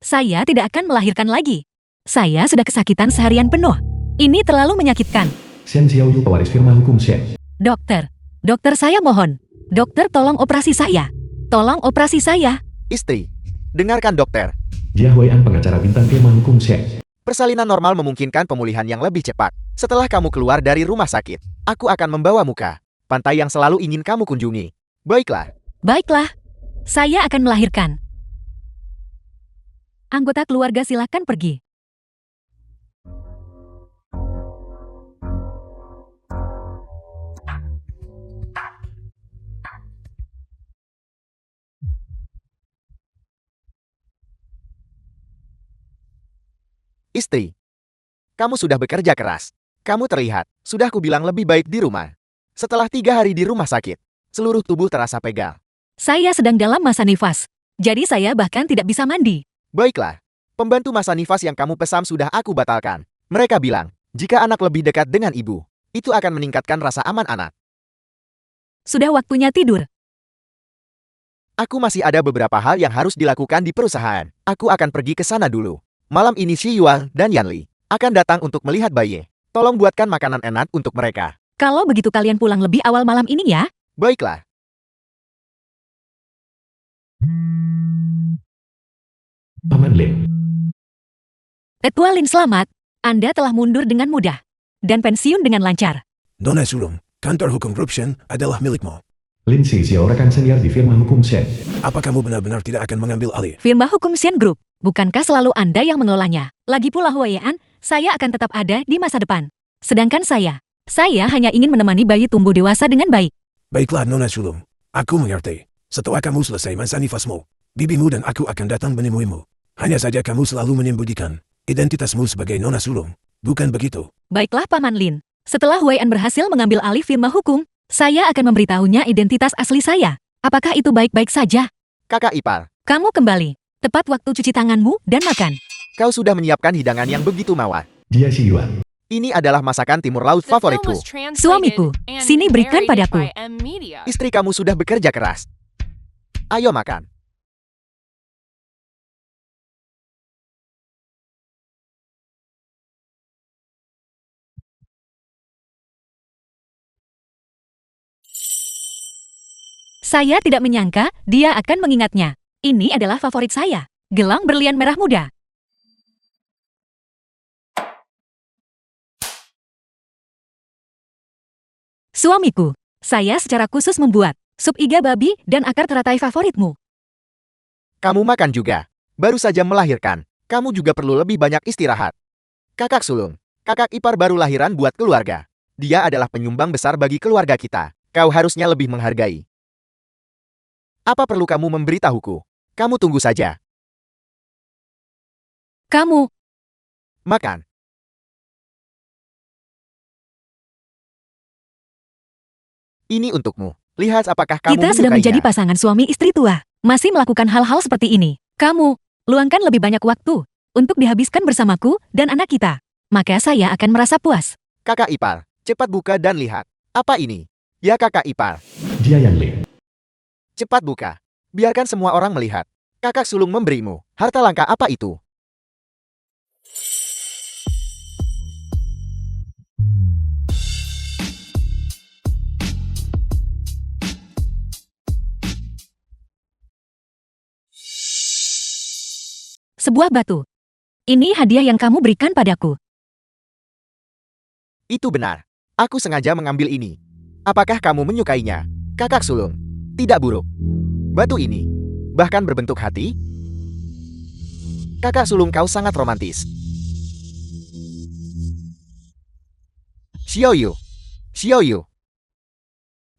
Saya tidak akan melahirkan lagi. Saya sudah kesakitan seharian penuh. Ini terlalu menyakitkan. Shen Xiaoyu, pewaris firma hukum Shen. Dokter saya mohon. Dokter tolong operasi saya. Tolong operasi saya. Istri, dengarkan dokter. Jia Huian, pengacara bintang firma hukum Shen. Persalinan normal memungkinkan pemulihan yang lebih cepat. Setelah kamu keluar dari rumah sakit, aku akan membawa muka pantai yang selalu ingin kamu kunjungi. Baiklah. Baiklah. Saya akan melahirkan. Anggota keluarga silakan pergi. Istri, kamu sudah bekerja keras. Kamu terlihat, sudah kubilang lebih baik di rumah. Setelah 3 hari di rumah sakit, seluruh tubuh terasa pegal. Saya sedang dalam masa nifas. Jadi saya bahkan tidak bisa mandi. Baiklah, pembantu masa nifas yang kamu pesan sudah aku batalkan. Mereka bilang, jika anak lebih dekat dengan ibu, itu akan meningkatkan rasa aman anak. Sudah waktunya tidur. Aku masih ada beberapa hal yang harus dilakukan di perusahaan. Aku akan pergi ke sana dulu. Malam ini Xi Yuan dan Yan Li akan datang untuk melihat bayi. Tolong buatkan makanan enak untuk mereka. Kalau begitu kalian pulang lebih awal malam ini ya. Baiklah. Paman Lin. Tetua Lin, selamat. Anda telah mundur dengan mudah. Dan pensiun dengan lancar. Nona Sulung, kantor hukum Group Shen adalah milikmu. Lin Xingxiao, rekan senior di firma hukum Shen. Apa kamu benar-benar tidak akan mengambil alih? Firma hukum Shen Group. Bukankah selalu Anda yang mengelolanya? Lagi pula Huaian, saya akan tetap ada di masa depan. Sedangkan saya hanya ingin menemani bayi tumbuh dewasa dengan baik. Baiklah Nona Sulung, aku mengerti. Setelah kamu selesai masa nifasmu, bibimu dan aku akan datang menemuimu. Hanya saja kamu selalu menyembunyikan identitasmu sebagai Nona Sulung, bukan begitu? Baiklah Paman Lin. Setelah Huaian berhasil mengambil alih firma hukum, saya akan memberitahunya identitas asli saya. Apakah itu baik-baik saja? Kakak ipar, Kamu kembali. Tepat waktu cuci tanganmu dan makan. kau sudah menyiapkan hidangan yang begitu mawar. Jia Xi Yuan. Ini adalah masakan timur laut favoritku. Suamiku, sini berikan padaku. Istri kamu sudah bekerja keras. Ayo makan. Saya tidak menyangka dia akan mengingatnya. Ini adalah favorit saya. Gelang berlian merah muda. Suamiku, saya secara khusus membuat sup iga babi dan akar teratai favoritmu. Kamu makan juga. Baru saja melahirkan. Kamu juga perlu lebih banyak istirahat. Kakak sulung, kakak ipar baru lahiran buat keluarga. Dia adalah penyumbang besar bagi keluarga kita. Kau harusnya lebih menghargai. Apa perlu kamu memberitahuku? Kamu tunggu saja. Kamu, Makan. Ini untukmu. Lihat apakah kamu kita sudah menjadi menyukainya. pasangan suami istri tua. Masih melakukan hal-hal seperti ini. Kamu, luangkan lebih banyak waktu untuk dihabiskan bersamaku dan anak kita. Maka saya akan merasa puas. Kakak ipar, cepat buka dan lihat. Apa ini? Ya kakak ipar, Jia Yan Li. cepat buka. Biarkan semua orang melihat. Kakak sulung memberimu. Harta langka apa itu? Sebuah batu. Ini hadiah yang kamu berikan padaku. Itu benar. Aku sengaja mengambil ini. Apakah kamu menyukainya? Kakak sulung. Tidak buruk. Batu ini bahkan berbentuk hati. Kakak sulung kau sangat romantis. Xiaoyu. Xiaoyu.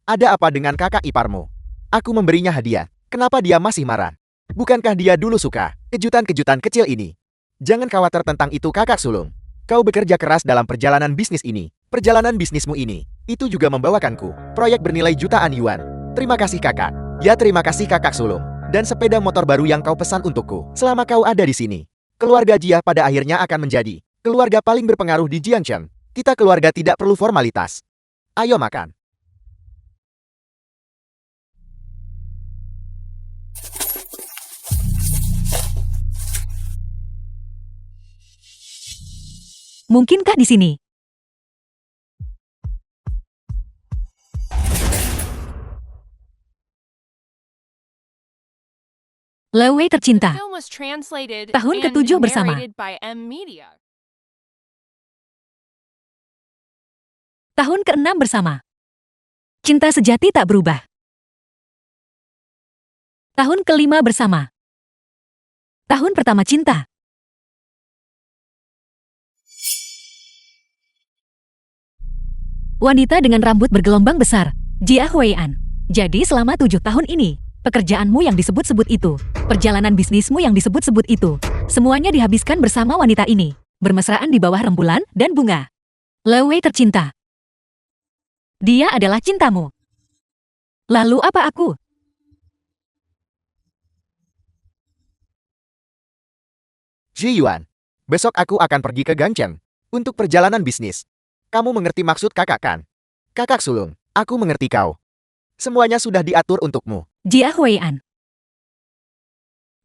Ada apa dengan kakak iparmu? Aku memberinya hadiah. Kenapa dia masih marah? Bukankah dia dulu suka kejutan-kejutan kecil ini? Jangan khawatir tentang itu kakak sulung. Kau bekerja keras dalam perjalanan bisnis ini. Perjalanan bisnismu ini, itu juga membawakanku proyek bernilai jutaan yuan. Terima kasih kakak. Ya terima kasih kakak sulung. Dan sepeda motor baru yang kau pesan untukku selama kau ada di sini. Keluarga Jia pada akhirnya akan menjadi keluarga paling berpengaruh di Jiangcheng. Kita keluarga tidak perlu formalitas. Ayo makan. Mungkinkah di sini? Lewei tercinta. Tahun ke-7 bersama. Tahun ke-6 bersama. Cinta sejati tak berubah. Tahun ke-5 bersama. Tahun pertama cinta. Wanita dengan rambut bergelombang besar, Jia Huian. Jadi selama 7 tahun ini, pekerjaanmu yang disebut-sebut itu, perjalanan bisnismu yang disebut-sebut itu, semuanya dihabiskan bersama wanita ini, bermesraan di bawah rembulan dan bunga. Lewei tercinta. Dia adalah cintamu. Lalu apa aku? Ji Yuan, besok aku akan pergi ke Gangcheng untuk perjalanan bisnis. Kamu mengerti maksud kakak kan? Kakak sulung, aku mengerti kau. Semuanya sudah diatur untukmu. Jia Huian.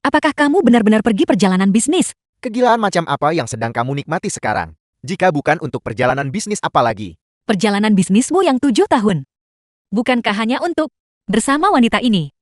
Apakah kamu benar-benar pergi perjalanan bisnis? Kegilaan macam apa yang sedang kamu nikmati sekarang? Jika bukan untuk perjalanan bisnis apalagi? Perjalanan bisnismu yang 7 tahun. Bukankah hanya untuk bersama wanita ini?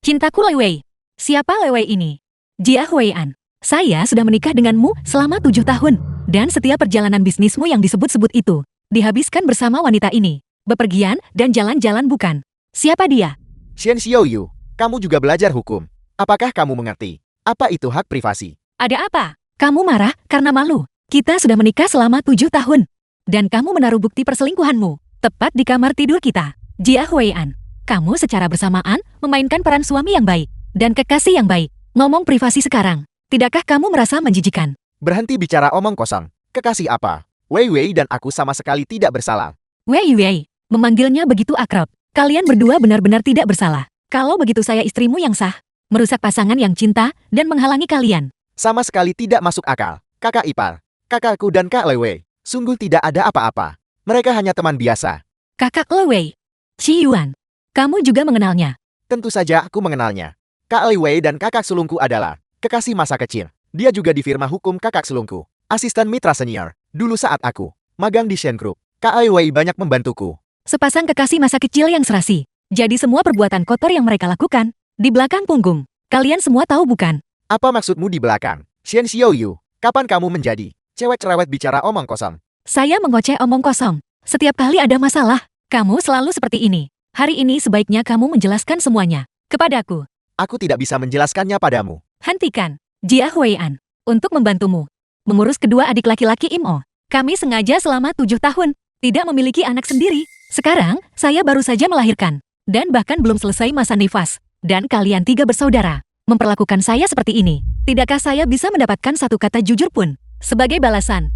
Cintaku Lewei. Siapa Lewei ini? Jia Huian. Saya sudah menikah denganmu selama 7 tahun. Dan setiap perjalanan bisnismu yang disebut-sebut itu, dihabiskan bersama wanita ini. Bepergian dan jalan-jalan bukan. Siapa dia? Xian Xiaoyu, kamu juga belajar hukum. Apakah kamu mengerti? Apa itu hak privasi? Ada apa? Kamu marah karena malu. Kita sudah menikah selama 7 tahun. Dan kamu menaruh bukti perselingkuhanmu, tepat di kamar tidur kita. Jia Huian, kamu secara bersamaan memainkan peran suami yang baik, dan kekasih yang baik. Ngomong privasi sekarang, tidakkah kamu merasa menjijikan? Berhenti bicara omong kosong. Kekasih apa? Wei Wei dan aku sama sekali tidak bersalah. Wei Wei, memanggilnya begitu akrab. Kalian berdua benar-benar tidak bersalah. Kalau begitu saya istrimu yang sah, merusak pasangan yang cinta, dan menghalangi kalian. Sama sekali tidak masuk akal. Kakak ipar, kakakku dan Kak Lewei, sungguh tidak ada apa-apa. Mereka hanya teman biasa. Kakak Lewei. Qi Yuan, kamu juga mengenalnya. Tentu saja aku mengenalnya. Kak Lewei dan kakak sulungku adalah kekasih masa kecil. Dia juga di firma hukum kakak sulungku. Asisten mitra senior. Dulu saat aku magang di Shen Group, Kak Lewei banyak membantuku. Sepasang kekasih masa kecil yang serasi. Jadi semua perbuatan kotor yang mereka lakukan, di belakang punggung. Kalian semua tahu bukan? Apa maksudmu di belakang? Xian Xiaoyu, kapan kamu menjadi cewek cerewet bicara omong kosong? Saya mengoceh omong kosong. Setiap kali ada masalah, kamu selalu seperti ini. Hari ini sebaiknya kamu menjelaskan semuanya kepadaku. Aku tidak bisa menjelaskannya padamu. Hentikan, Jia Huian, untuk membantumu mengurus kedua adik laki-laki Imo. Kami sengaja selama 7 tahun tidak memiliki anak sendiri. Sekarang, saya baru saja melahirkan. Dan bahkan belum selesai masa nifas. Dan kalian 3 bersaudara memperlakukan saya seperti ini. Tidakkah saya bisa mendapatkan satu kata jujur pun sebagai balasan?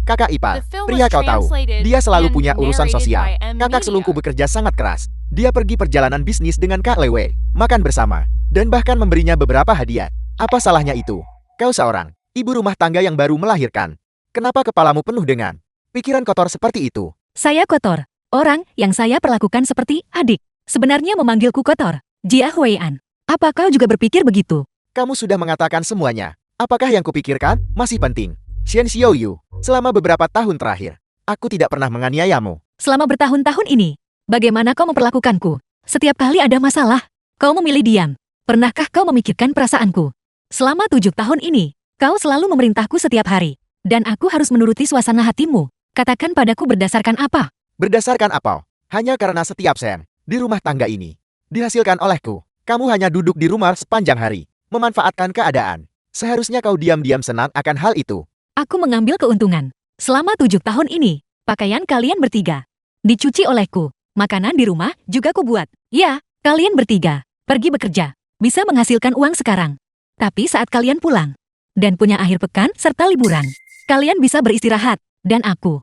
Kakak ipar, pria kau tahu, dia selalu punya urusan sosial. Kakak sulungku bekerja sangat keras. Dia pergi perjalanan bisnis dengan Kak Lewei, makan bersama, dan bahkan memberinya beberapa hadiah. Apa salahnya itu? Kau seorang ibu rumah tangga yang baru melahirkan. Kenapa kepalamu penuh dengan pikiran kotor seperti itu? Saya kotor. Orang yang saya perlakukan seperti adik. Sebenarnya memanggilku kotor. Jia Huian, apa kau juga berpikir begitu? Kamu sudah mengatakan semuanya. Apakah yang kupikirkan masih penting? Xian Xiaoyu, selama beberapa tahun terakhir, aku tidak pernah menganiayamu. Selama bertahun-tahun ini, bagaimana kau memperlakukanku? Setiap kali ada masalah, kau memilih diam. Pernahkah kau memikirkan perasaanku? Selama 7 tahun ini, kau selalu memerintahku setiap hari. Dan aku harus menuruti suasana hatimu. Katakan padaku berdasarkan apa? Berdasarkan apa? Hanya karena setiap sen di rumah tangga ini dihasilkan olehku. Kamu hanya duduk di rumah sepanjang hari, memanfaatkan keadaan. Seharusnya kau diam-diam senang akan hal itu. Aku mengambil keuntungan. Selama 7 tahun ini, pakaian kalian bertiga dicuci olehku. Makanan di rumah juga kubuat. Ya, kalian bertiga pergi bekerja. Bisa menghasilkan uang sekarang. Tapi saat kalian pulang dan punya akhir pekan serta liburan, kalian bisa beristirahat. Dan aku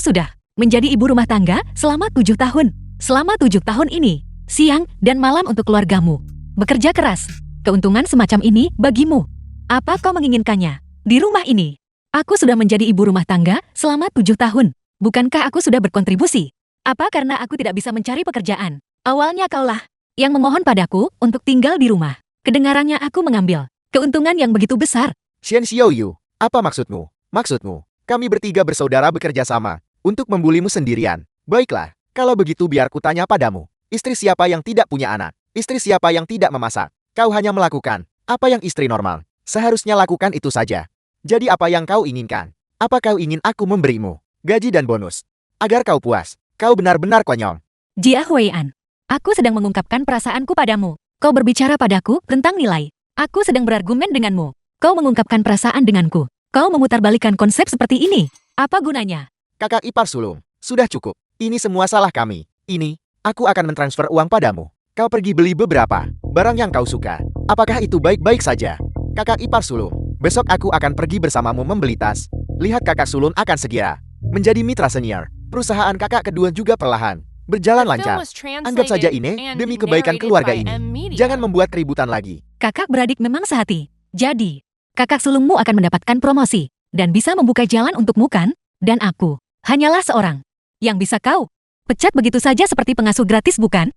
sudah menjadi ibu rumah tangga selama 7 tahun. Selama 7 tahun ini, siang dan malam untuk keluargamu. Bekerja keras. Keuntungan semacam ini bagimu. Apa kau menginginkannya? Di rumah ini, aku sudah menjadi ibu rumah tangga selama 7 tahun. Bukankah aku sudah berkontribusi? Apa karena aku tidak bisa mencari pekerjaan? Awalnya kaulah yang memohon padaku untuk tinggal di rumah. Kedengarannya aku mengambil keuntungan yang begitu besar. Xian Xiaoyu, apa maksudmu? Maksudmu, Kami bertiga bersaudara bekerja sama untuk membulimu sendirian. Baiklah, kalau begitu biar kutanya padamu. Istri siapa yang tidak punya anak? Istri siapa yang tidak memasak? Kau hanya melakukan apa yang istri normal seharusnya lakukan itu saja. Jadi apa yang kau inginkan? Apa kau ingin aku memberimu gaji dan bonus agar kau puas? Kau benar-benar konyol. Jia Huian, aku sedang mengungkapkan perasaanku padamu. Kau berbicara padaku tentang nilai. Aku sedang berargumen denganmu. Kau mengungkapkan perasaan denganku. Kau memutarbalikkan konsep seperti ini. Apa gunanya? Kakak ipar sulung, sudah cukup. Ini semua salah kami. Ini, aku akan mentransfer uang padamu. Kau pergi beli beberapa barang yang kau suka. Apakah itu baik-baik saja? Kakak ipar sulung, besok aku akan pergi bersamamu membeli tas. Lihat kakak sulung akan segera menjadi mitra senior. Perusahaan kakak kedua juga perlahan berjalan lancar. Anggap saja ini demi kebaikan keluarga ini. Jangan membuat keributan lagi. Kakak beradik memang sehati. Jadi, kakak sulungmu akan mendapatkan promosi dan bisa membuka jalan untukmu kan? Dan aku hanyalah seorang yang bisa kau pecat begitu saja seperti pengasuh gratis bukan?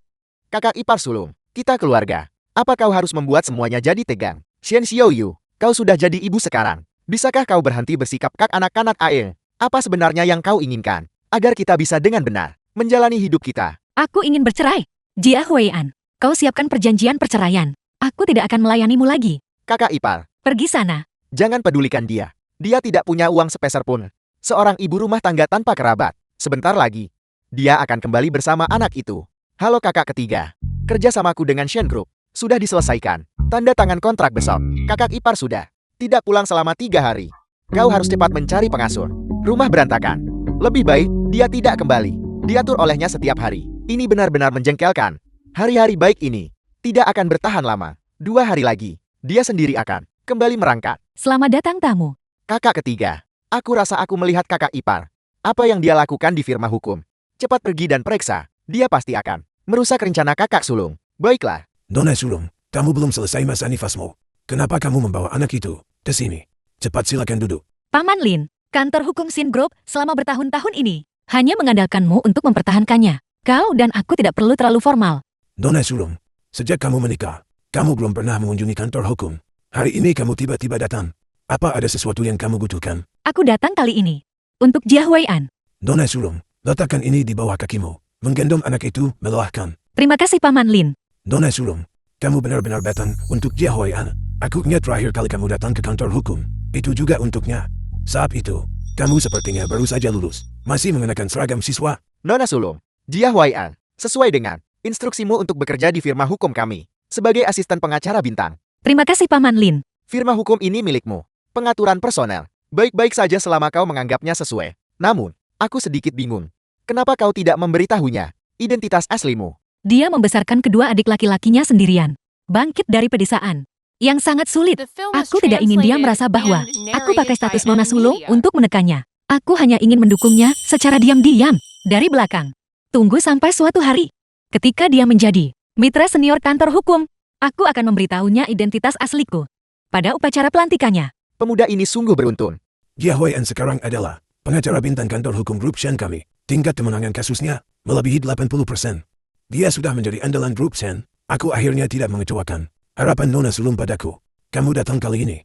Kakak ipar sulung, kita keluarga. Apa kau harus membuat semuanya jadi tegang? Xian Xiaoyu, kau sudah jadi ibu sekarang. Bisakah kau berhenti bersikap kak anak-anak Ae? Apa sebenarnya yang kau inginkan? Agar kita bisa dengan benar menjalani hidup kita. Aku ingin bercerai. Jia Huian, kau siapkan perjanjian perceraian. Aku tidak akan melayanimu lagi. Kakak ipar, Pergi sana. jangan pedulikan dia. Dia tidak punya uang sepeser pun. Seorang ibu rumah tangga tanpa kerabat. Sebentar lagi, dia akan kembali bersama anak itu. Halo kakak ketiga. Kerjasamaku dengan Shen Group sudah diselesaikan. Tanda tangan kontrak besok. Kakak ipar sudah tidak pulang selama 3 hari. Kau harus cepat mencari pengasuh. Rumah berantakan. Lebih baik dia tidak kembali. Diatur olehnya setiap hari. Ini benar-benar menjengkelkan. Hari-hari baik ini tidak akan bertahan lama. 2 hari lagi, dia sendiri akan kembali merangkak. Selamat datang tamu. Kakak ketiga, aku rasa aku melihat kakak ipar. Apa yang dia lakukan di firma hukum? Cepat pergi dan periksa. Dia pasti akan merusak rencana kakak sulung. Baiklah. Nona sulung, kamu belum selesai masa nifasmu. Kenapa kamu membawa anak itu ke sini? Cepat silakan duduk. Paman Lin, kantor hukum Sin Group selama bertahun-tahun ini hanya mengandalkanmu untuk mempertahankannya. Kau dan aku tidak perlu terlalu formal. Nona sulung, sejak kamu menikah, kamu belum pernah mengunjungi kantor hukum. Hari ini kamu tiba-tiba datang. Apa ada sesuatu yang kamu butuhkan? Aku datang kali ini untuk Jia Huian. Nona sulung, letakkan ini di bawah kakimu. Menggendong anak itu melelahkan. Terima kasih Paman Lin. Nona sulung, kamu benar-benar datang untuk Jia Huian. Aku ingat terakhir kali kamu datang ke kantor hukum. Itu juga untuknya. Saat itu, kamu sepertinya baru saja lulus. Masih mengenakan seragam siswa. Nona sulung, Jia Huaian, sesuai dengan instruksimu untuk bekerja di firma hukum kami sebagai asisten pengacara bintang. Terima kasih Paman Lin. Firma hukum ini milikmu. Pengaturan personel baik-baik saja selama kau menganggapnya sesuai. Namun, aku sedikit bingung. Kenapa kau tidak memberitahunya identitas aslimu? Dia membesarkan kedua adik laki-lakinya sendirian. Bangkit dari pedesaan. Yang sangat sulit. Aku tidak ingin dia merasa bahwa aku pakai status nona sulung untuk menekannya. Aku hanya ingin mendukungnya secara diam-diam dari belakang. Tunggu sampai suatu hari. Ketika dia menjadi mitra senior kantor hukum, aku akan memberitahunya identitas asliku. Pada upacara pelantikannya. Pemuda ini sungguh beruntun. Jia Huian sekarang adalah pengacara bintang kantor hukum grup Shen kami. Tingkat kemenangan kasusnya melebihi 80%. Dia sudah menjadi andalan grup Shen. Aku akhirnya tidak mengecewakan harapan nona sulung padaku. Kamu datang kali ini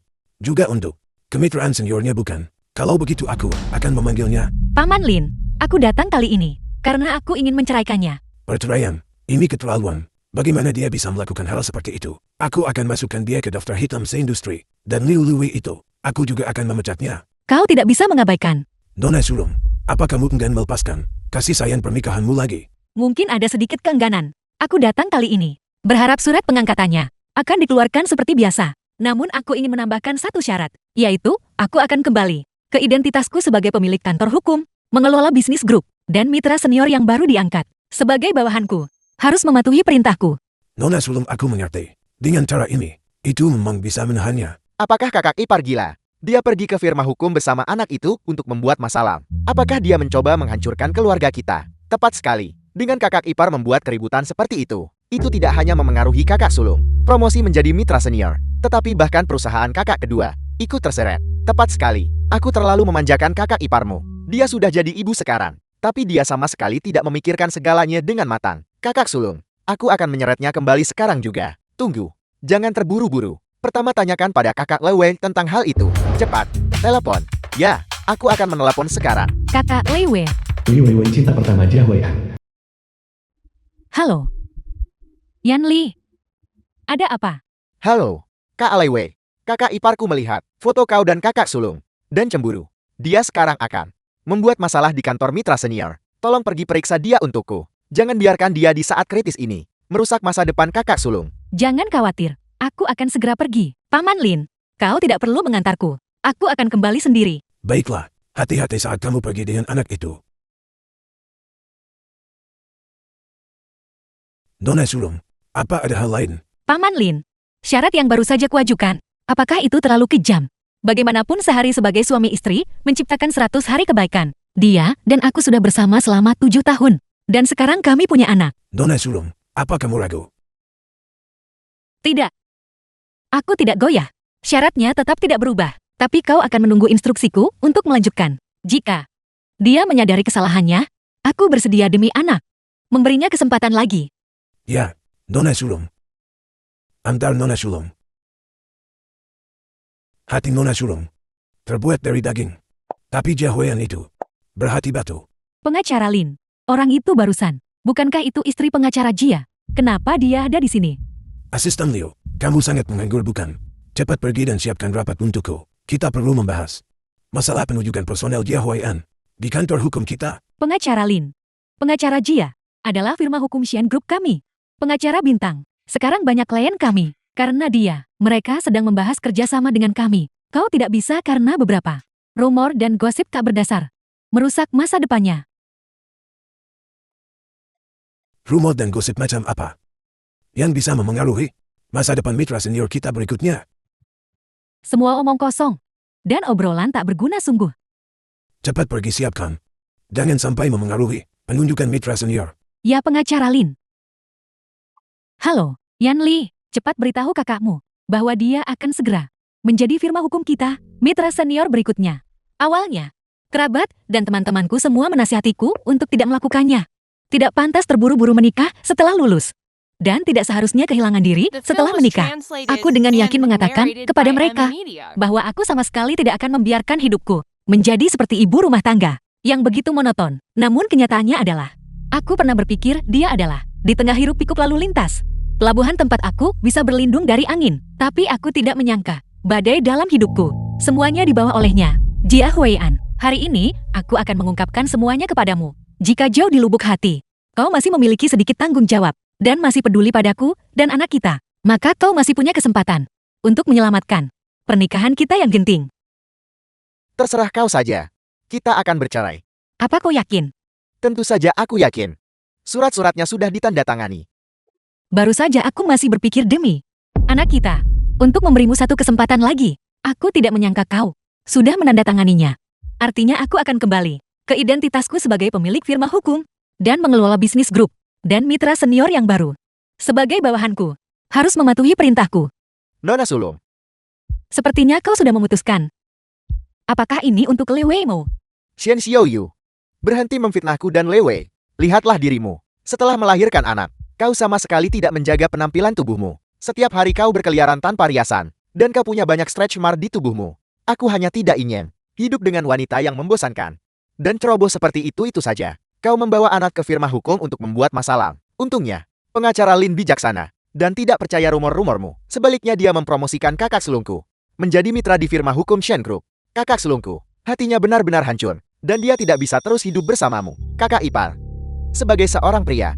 juga untuk kemitraan seniornya bukan? Kalau begitu aku akan memanggilnya. Paman Lin, aku datang kali ini karena aku ingin menceraikannya. Perceraian, ini keterlaluan. Bagaimana dia bisa melakukan hal seperti itu? Aku akan masukkan dia ke daftar hitam seindustri. Dan Liu Lui itu, aku juga akan memecatnya. Kau tidak bisa mengabaikan. Nona sulung, apa kamu enggan melepaskan kasih sayang pernikahanmu lagi? Mungkin ada sedikit keengganan. Aku datang kali ini berharap surat pengangkatannya akan dikeluarkan seperti biasa. Namun aku ingin menambahkan satu syarat, yaitu aku akan kembali ke identitasku sebagai pemilik kantor hukum, mengelola bisnis grup, dan mitra senior yang baru diangkat sebagai bawahanku. Harus mematuhi perintahku. Nona sulung aku mengerti. Dengan cara ini, itu memang bisa menahannya. Apakah kakak ipar gila? Dia pergi ke firma hukum bersama anak itu untuk membuat masalah. Apakah dia mencoba menghancurkan keluarga kita? Tepat sekali. Dengan kakak ipar membuat keributan seperti itu tidak hanya memengaruhi kakak sulung, promosi menjadi mitra senior, tetapi bahkan perusahaan kakak kedua ikut terseret. Tepat sekali. Aku terlalu memanjakan kakak iparmu. Dia sudah jadi ibu sekarang, tapi dia sama sekali tidak memikirkan segalanya dengan matang. Kakak sulung, aku akan menyeretnya kembali sekarang juga. Tunggu, jangan terburu-buru. Pertama tanyakan pada kakak Lewe tentang hal itu. Cepat, telepon. Ya, Aku akan menelepon sekarang. Kakak Lei Wei. Li Weiwei cinta pertama Jia Huian. Halo. Yan Li. Ada apa? Halo, Kak Aliwei. Kakak iparku melihat foto kau dan kakak sulung. Dan cemburu. Dia sekarang akan membuat masalah di kantor mitra senior. Tolong pergi periksa dia untukku. Jangan biarkan dia di saat kritis ini merusak masa depan kakak sulung. Jangan khawatir. Aku akan segera pergi. Paman Lin, kau tidak perlu mengantarku. Aku akan kembali sendiri. Baiklah, hati-hati saat kamu pergi dengan anak itu. Nona Sulung, apa ada hal lain? Paman Lin, syarat yang baru saja kuajukan. Apakah itu terlalu kejam? Bagaimanapun sehari sebagai suami istri, menciptakan 100 hari kebaikan. Dia dan aku sudah bersama selama 7 tahun. Dan sekarang kami punya anak. Nona Sulung, apa kamu ragu? Tidak. Aku tidak goyah. Syaratnya tetap tidak berubah. Tapi kau akan menunggu instruksiku untuk melanjutkan. Jika dia menyadari kesalahannya, aku bersedia demi anak. Memberinya kesempatan lagi. Ya, Nona Sulung. Antar Nona Sulung. Hati Nona Sulung terbuat dari daging. Tapi Jia Huian itu berhati batu. Pengacara Lin, orang itu barusan. Bukankah itu istri pengacara Jia? Kenapa dia ada di sini? Asisten Liu, kamu sangat menganggur bukan? Cepat pergi dan siapkan rapat untukku. Kita perlu membahas masalah penunjukan personel Jia Huian di kantor hukum kita. Pengacara Lin, pengacara Jia adalah firma hukum Xian Group kami. Pengacara bintang. Sekarang banyak klien kami. Karena dia, mereka sedang membahas kerjasama dengan kami. Kau tidak bisa karena beberapa rumor dan gosip tak berdasar. Merusak masa depannya. Rumor dan gosip macam apa? Yang bisa memengaruhi masa depan mitra senior kita berikutnya. Semua omong kosong. Dan obrolan tak berguna sungguh. Cepat pergi siapkan. Jangan sampai memengaruhi penunjukan mitra senior. Ya pengacara Lin. Halo, Yan Li. Cepat beritahu kakakmu bahwa dia akan segera menjadi firma hukum kita, mitra senior berikutnya. Awalnya, kerabat dan teman-temanku semua menasihatiku untuk tidak melakukannya. Tidak pantas terburu-buru menikah setelah lulus. Dan tidak seharusnya kehilangan diri setelah menikah. Aku dengan yakin mengatakan kepada mereka bahwa aku sama sekali tidak akan membiarkan hidupku menjadi seperti ibu rumah tangga yang begitu monoton. Namun kenyataannya adalah, aku pernah berpikir dia adalah di tengah hiruk pikuk lalu lintas. Pelabuhan tempat aku bisa berlindung dari angin. Tapi aku tidak menyangka badai dalam hidupku. Semuanya dibawa olehnya. Jia Huian, hari ini aku akan mengungkapkan semuanya kepadamu. Jika jauh di lubuk hati, kau masih memiliki sedikit tanggung jawab dan masih peduli padaku dan anak kita, maka kau masih punya kesempatan untuk menyelamatkan pernikahan kita yang genting. Terserah kau saja. Kita akan bercerai. Apa kau yakin? Tentu saja aku yakin. Surat-suratnya sudah ditandatangani. Baru saja aku masih berpikir demi anak kita untuk memberimu satu kesempatan lagi. Aku tidak menyangka kau sudah menandatanganinya. Artinya aku akan kembali ke identitasku sebagai pemilik firma hukum dan mengelola bisnis grup dan mitra senior yang baru. Sebagai bawahanku, harus mematuhi perintahku. Nona Sulung, Sepertinya kau sudah memutuskan. Apakah ini untuk Lei Wei Mo? Xian Xiaoyu, berhenti memfitnahku dan Lewei. Lihatlah dirimu. Setelah melahirkan anak, kau sama sekali tidak menjaga penampilan tubuhmu. Setiap hari kau berkeliaran tanpa riasan, dan kau punya banyak stretch mark di tubuhmu. Aku hanya tidak ingin hidup dengan wanita yang membosankan. Dan ceroboh seperti itu saja. Kau membawa anak ke firma hukum untuk membuat masalah. Untungnya, pengacara Lin bijaksana, dan tidak percaya rumor-rumormu. Sebaliknya dia mempromosikan kakak sulungku menjadi mitra di firma hukum Shen Group. Kakak sulungku, hatinya benar-benar hancur, dan dia tidak bisa terus hidup bersamamu. Kakak ipar. Sebagai seorang pria,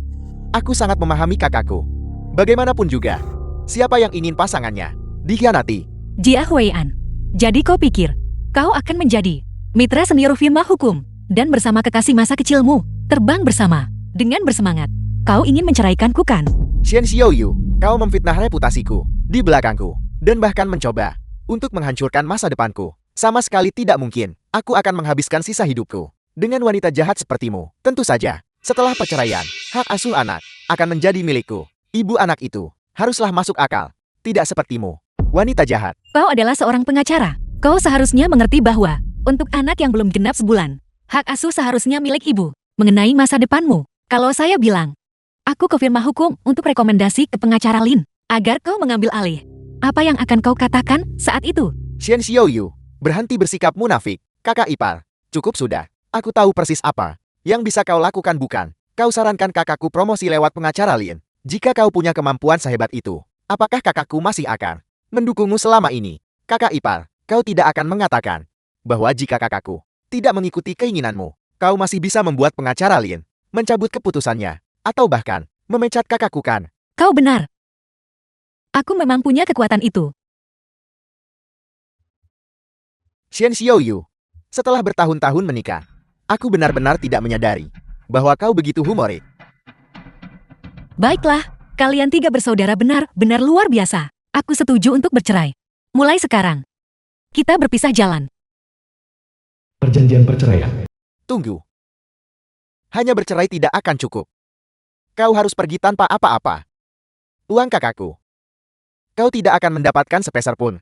aku sangat memahami kakakku. Bagaimanapun juga, siapa yang ingin pasangannya dikhianati? Jia Huian, jadi kau pikir kau akan menjadi mitra senior firma hukum dan bersama kekasih masa kecilmu terbang bersama dengan bersemangat. Kau ingin menceraikanku kan? Xian Xiaoyu, kau memfitnah reputasiku di belakangku dan bahkan mencoba untuk menghancurkan masa depanku. Sama sekali tidak mungkin. Aku akan menghabiskan sisa hidupku dengan wanita jahat sepertimu. Tentu saja, setelah perceraian, hak asuh anak akan menjadi milikku. Ibu anak itu haruslah masuk akal. Tidak sepertimu, wanita jahat. Kau adalah seorang pengacara. Kau seharusnya mengerti bahwa untuk anak yang belum genap sebulan, hak asuh seharusnya milik ibu. Mengenai masa depanmu, kalau saya bilang, aku ke firma hukum untuk rekomendasi ke pengacara Lin agar kau mengambil alih. Apa yang akan kau katakan saat itu? Xian Xiaoyu, berhenti bersikap munafik. Kakak ipar, cukup sudah. Aku tahu persis apa yang bisa kau lakukan bukan? Kau sarankan kakakku promosi lewat pengacara Lin. Jika kau punya kemampuan sehebat itu, apakah kakakku masih akan mendukungmu selama ini? Kakak ipar, kau tidak akan mengatakan bahwa jika kakakku tidak mengikuti keinginanmu, kau masih bisa membuat pengacara Lin mencabut keputusannya, atau bahkan memecat kakakku kan? Kau benar. Aku memang punya kekuatan itu. Xian Xiaoyu, setelah bertahun-tahun menikah, aku benar-benar tidak menyadari bahwa kau begitu humoris. Baiklah, kalian tiga bersaudara benar-benar luar biasa. Aku setuju untuk bercerai. Mulai sekarang, kita berpisah jalan. Perjanjian perceraian. Tunggu. Hanya bercerai tidak akan cukup. Kau harus pergi tanpa apa-apa. Uang kakakku. Kau tidak akan mendapatkan sepeser pun.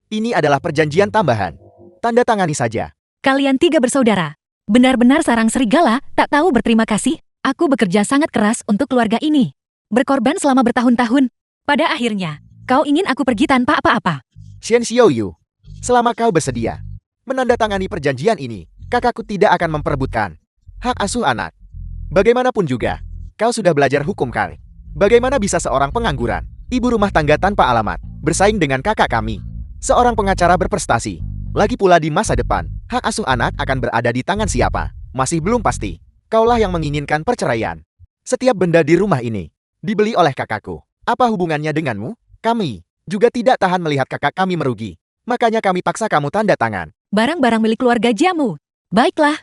Ini adalah perjanjian tambahan. Tanda tangani saja. Kalian tiga bersaudara. Benar-benar sarang serigala, tak tahu berterima kasih. Aku bekerja sangat keras untuk keluarga ini. Berkorban selama bertahun-tahun. Pada akhirnya, kau ingin aku pergi tanpa apa-apa. Xian Xiaoyu, selama kau bersedia menandatangani perjanjian ini, kakakku tidak akan memperebutkan hak asuh anak. Bagaimanapun juga, kau sudah belajar hukum kan? Bagaimana bisa seorang pengangguran, ibu rumah tangga tanpa alamat, bersaing dengan kakak kami? Seorang pengacara berprestasi. Lagi pula di masa depan, hak asuh anak akan berada di tangan siapa? Masih belum pasti. Kaulah yang menginginkan perceraian. Setiap benda di rumah ini dibeli oleh kakakku. Apa hubungannya denganmu? Kami juga tidak tahan melihat kakak kami merugi. Makanya kami paksa kamu tanda tangan. Barang-barang milik keluarga Jiamu. Baiklah.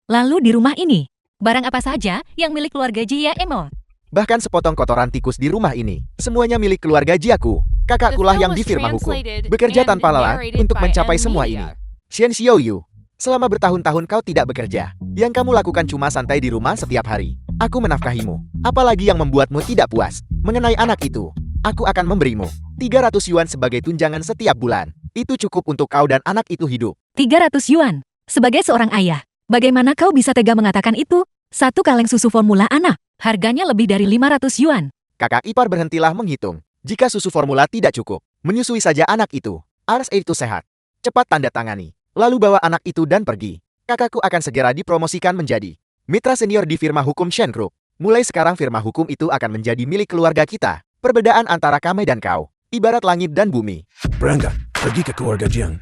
Lalu di rumah ini, barang apa saja yang milik keluarga Jia Emo? Bahkan sepotong kotoran tikus di rumah ini, semuanya milik keluarga Jiaku. Kakakkulah yang di firma hukum, bekerja tanpa lelah untuk mencapai semua ini. Xian Xiaoyu, selama bertahun-tahun kau tidak bekerja. Yang kamu lakukan cuma santai di rumah setiap hari. Aku menafkahimu. Apalagi yang membuatmu tidak puas. Mengenai anak itu, aku akan memberimu 300 yuan sebagai tunjangan setiap bulan. Itu cukup untuk kau dan anak itu hidup. 300 yuan. Sebagai seorang ayah, bagaimana kau bisa tega mengatakan itu? Satu kaleng susu formula anak, harganya lebih dari 500 yuan. Kakak ipar berhentilah menghitung. Jika susu formula tidak cukup, menyusui saja anak itu. Ars itu sehat. Cepat tanda tangani. Lalu bawa anak itu dan pergi. Kakakku akan segera dipromosikan menjadi mitra senior di firma hukum Shen Group. Mulai sekarang firma hukum itu akan menjadi milik keluarga kita. Perbedaan antara kami dan kau, ibarat langit dan bumi. Berangkat, pergi ke keluarga Jiang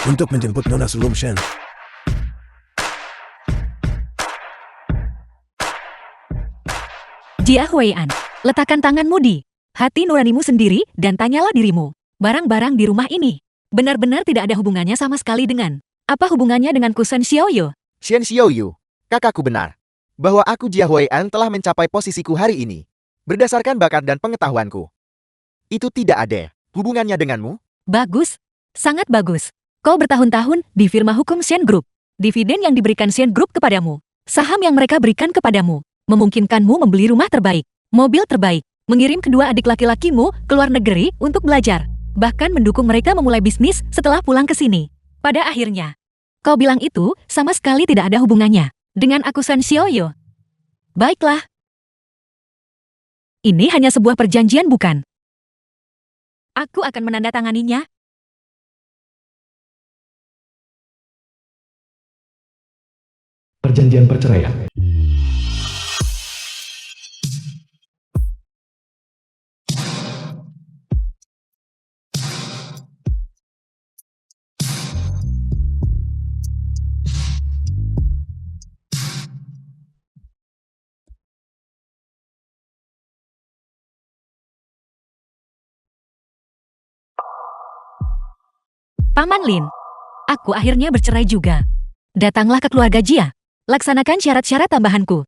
untuk menjemput Nona Sulung Shen. Jia Huian, letakkan tanganmu di hati nuranimu sendiri dan tanyalah dirimu. Barang-barang di rumah ini benar-benar tidak ada hubungannya sama sekali dengan apa hubungannya dengan Kusen Xiaoyu? Xian Xiaoyu, kakakku benar bahwa aku Jia Huian telah mencapai posisiku hari ini berdasarkan bakat dan pengetahuanku. Itu tidak ada hubungannya denganmu. Bagus, sangat bagus. Kau bertahun-tahun di firma hukum Shen Group. Dividen yang diberikan Shen Group kepadamu, saham yang mereka berikan kepadamu, memungkinkanmu membeli rumah terbaik, mobil terbaik, mengirim kedua adik laki-lakimu ke luar negeri untuk belajar, bahkan mendukung mereka memulai bisnis setelah pulang ke sini. Pada akhirnya, kau bilang itu sama sekali tidak ada hubungannya dengan aku San Xiaoyu. Baiklah. Ini hanya sebuah perjanjian bukan? Aku akan menandatanganinya. Perjanjian perceraian. Paman Lin, aku akhirnya bercerai juga. Datanglah ke keluarga Jia. Laksanakan syarat-syarat tambahanku.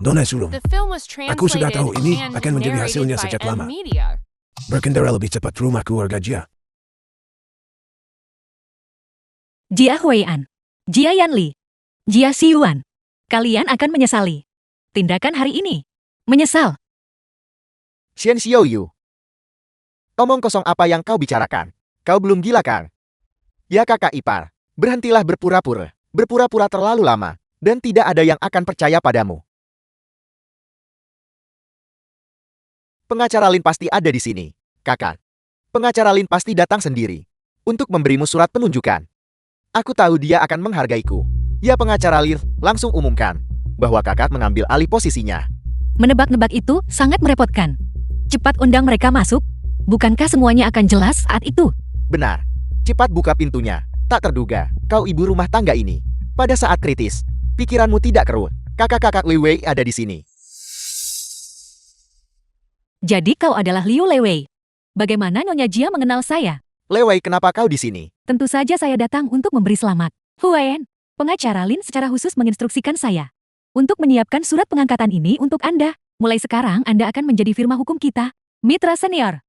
Nona Sulung, The film was aku sudah tahu ini translated akan and menjadi narrated hasilnya by sejak M lama. Media. Berkendara lebih cepat rumah keluarga Jia. Jia Huian, Jia Yanli, Jia Xiyuan. Kalian akan menyesali tindakan hari ini. Menyesal. Xian Xiaoyu, omong kosong apa yang kau bicarakan? Kau belum gila kan? Ya kakak ipar, berhentilah berpura-pura. Berpura-pura terlalu lama, dan tidak ada yang akan percaya padamu. Pengacara Lin pasti ada di sini. Kakak, Pengacara Lin pasti datang sendiri untuk memberimu surat penunjukan. Aku tahu dia akan menghargaiku. Ya, pengacara Lin langsung umumkan bahwa kakak mengambil alih posisinya. Menebak-nebak itu sangat merepotkan. Cepat undang mereka masuk. Bukankah semuanya akan jelas saat itu? Benar. Cepat buka pintunya. Tak terduga, kau ibu rumah tangga ini. Pada saat kritis, pikiranmu tidak kerut. Kakak-kakak Liu Wei ada di sini. Jadi kau adalah Liu Lewei. Bagaimana Nyonya Jia mengenal saya? Liu Wei, kenapa kau di sini? Tentu saja saya datang untuk memberi selamat. Huayan, pengacara Lin secara khusus menginstruksikan saya untuk menyiapkan surat pengangkatan ini untuk Anda. Mulai sekarang Anda akan menjadi firma hukum kita, mitra senior.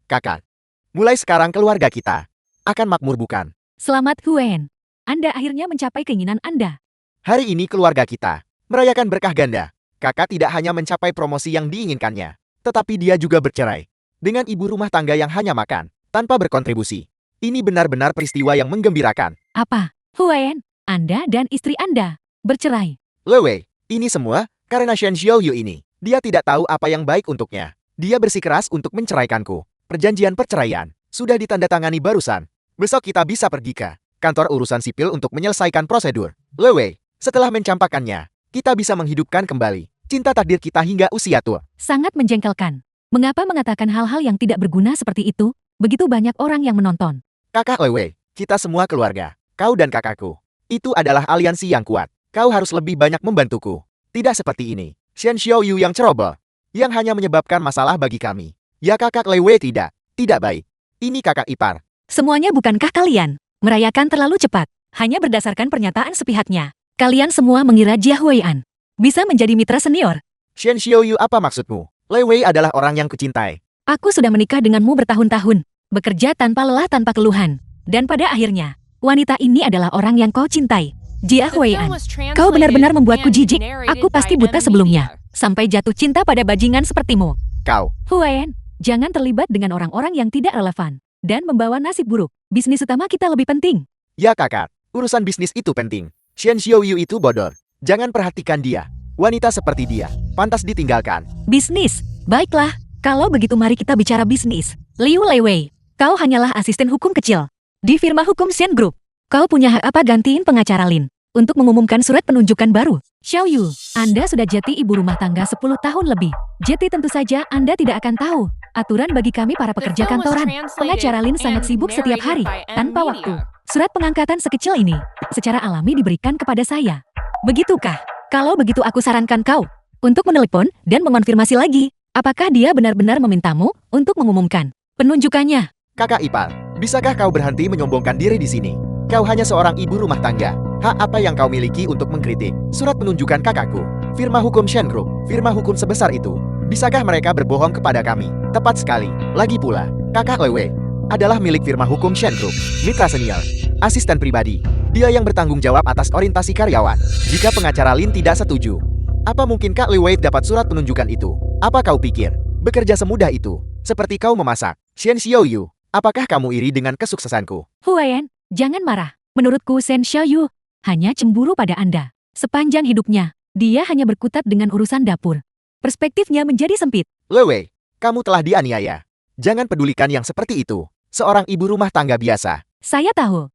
Kakak, mulai sekarang keluarga kita akan makmur bukan? Selamat Huayan. Anda akhirnya mencapai keinginan Anda. Hari ini keluarga kita merayakan berkah ganda. Kakak tidak hanya mencapai promosi yang diinginkannya, tetapi dia juga bercerai dengan ibu rumah tangga yang hanya makan tanpa berkontribusi. Ini benar-benar peristiwa yang menggembirakan. Apa? Huayan, Anda dan istri Anda bercerai. Liu Wei, ini semua karena Shen Xiaoyu ini. Dia tidak tahu apa yang baik untuknya. Dia bersikeras untuk menceraikanku. Perjanjian perceraian sudah ditandatangani barusan. Besok kita bisa pergi ke kantor urusan sipil untuk menyelesaikan prosedur. Liu Wei, setelah mencampakkannya, kita bisa menghidupkan kembali cinta takdir kita hingga usia tua. Sangat menjengkelkan. Mengapa mengatakan hal-hal yang tidak berguna seperti itu? Begitu banyak orang yang menonton. Kakak Liu Wei, kita semua keluarga. Kau dan kakakku. Itu adalah aliansi yang kuat. Kau harus lebih banyak membantuku. Tidak seperti ini. Shen Xiaoyu yang ceroboh, yang hanya menyebabkan masalah bagi kami. Ya, kakak Liu Wei tidak baik. Ini kakak ipar. Semuanya bukankah kalian merayakan terlalu cepat, hanya berdasarkan pernyataan sepihaknya? Kalian semua mengira Jia Huaian bisa menjadi mitra senior. Shen Xiaoyu, apa maksudmu? Liu Wei adalah orang yang kucintai. Aku sudah menikah denganmu bertahun-tahun, bekerja tanpa lelah tanpa keluhan. Dan pada akhirnya, wanita ini adalah orang yang kau cintai. Jia Huaian, kau benar-benar membuatku jijik. Aku pasti buta sebelumnya, sampai jatuh cinta pada bajingan sepertimu. Kau. Huaian, jangan terlibat dengan orang-orang yang tidak relevan dan membawa nasib buruk. Bisnis utama kita lebih penting. Ya kakak, urusan bisnis itu penting. Shen Xiaoyu itu bodoh. Jangan perhatikan dia. Wanita seperti dia pantas ditinggalkan. Bisnis, baiklah. Kalau begitu mari kita bicara bisnis. Liu Lewei, kau hanyalah asisten hukum kecil di firma hukum Shen Group. Kau punya hak apa gantiin pengacara Lin untuk mengumumkan surat penunjukan baru? Xiaoyu, Anda sudah jadi ibu rumah tangga 10 tahun lebih. Jadi tentu saja Anda tidak akan tahu aturan bagi kami para pekerja kantoran. Pengacara Lin sangat sibuk setiap hari, tanpa waktu. Surat pengangkatan sekecil ini secara alami diberikan kepada saya. Begitukah? Kalau begitu aku sarankan kau untuk menelepon dan mengonfirmasi lagi apakah dia benar-benar memintamu untuk mengumumkan penunjukannya. Kakak ipar, bisakah kau berhenti menyombongkan diri di sini? Kau hanya seorang ibu rumah tangga. Hak apa yang kau miliki untuk mengkritik surat penunjukan kakakku? Firma hukum Shen Group, firma hukum sebesar itu. Bisakah mereka berbohong kepada kami? Tepat sekali. Lagi pula, kakak Liu Wei adalah milik firma hukum Shen Group, mitra senior, asisten pribadi. Dia yang bertanggung jawab atas orientasi karyawan. Jika pengacara Lin tidak setuju, apa mungkin Kak Liu Wei dapat surat penunjukan itu? Apa kau pikir bekerja semudah itu? Seperti kau memasak. Shen Xiaoyu, apakah kamu iri dengan kesuksesanku? Huayan, jangan marah. Menurutku Shen Xiaoyu hanya cemburu pada Anda. Sepanjang hidupnya, dia hanya berkutat dengan urusan dapur. Perspektifnya menjadi sempit. Liu Wei, kamu telah dianiaya. Jangan pedulikan yang seperti itu. Seorang ibu rumah tangga biasa. Saya tahu.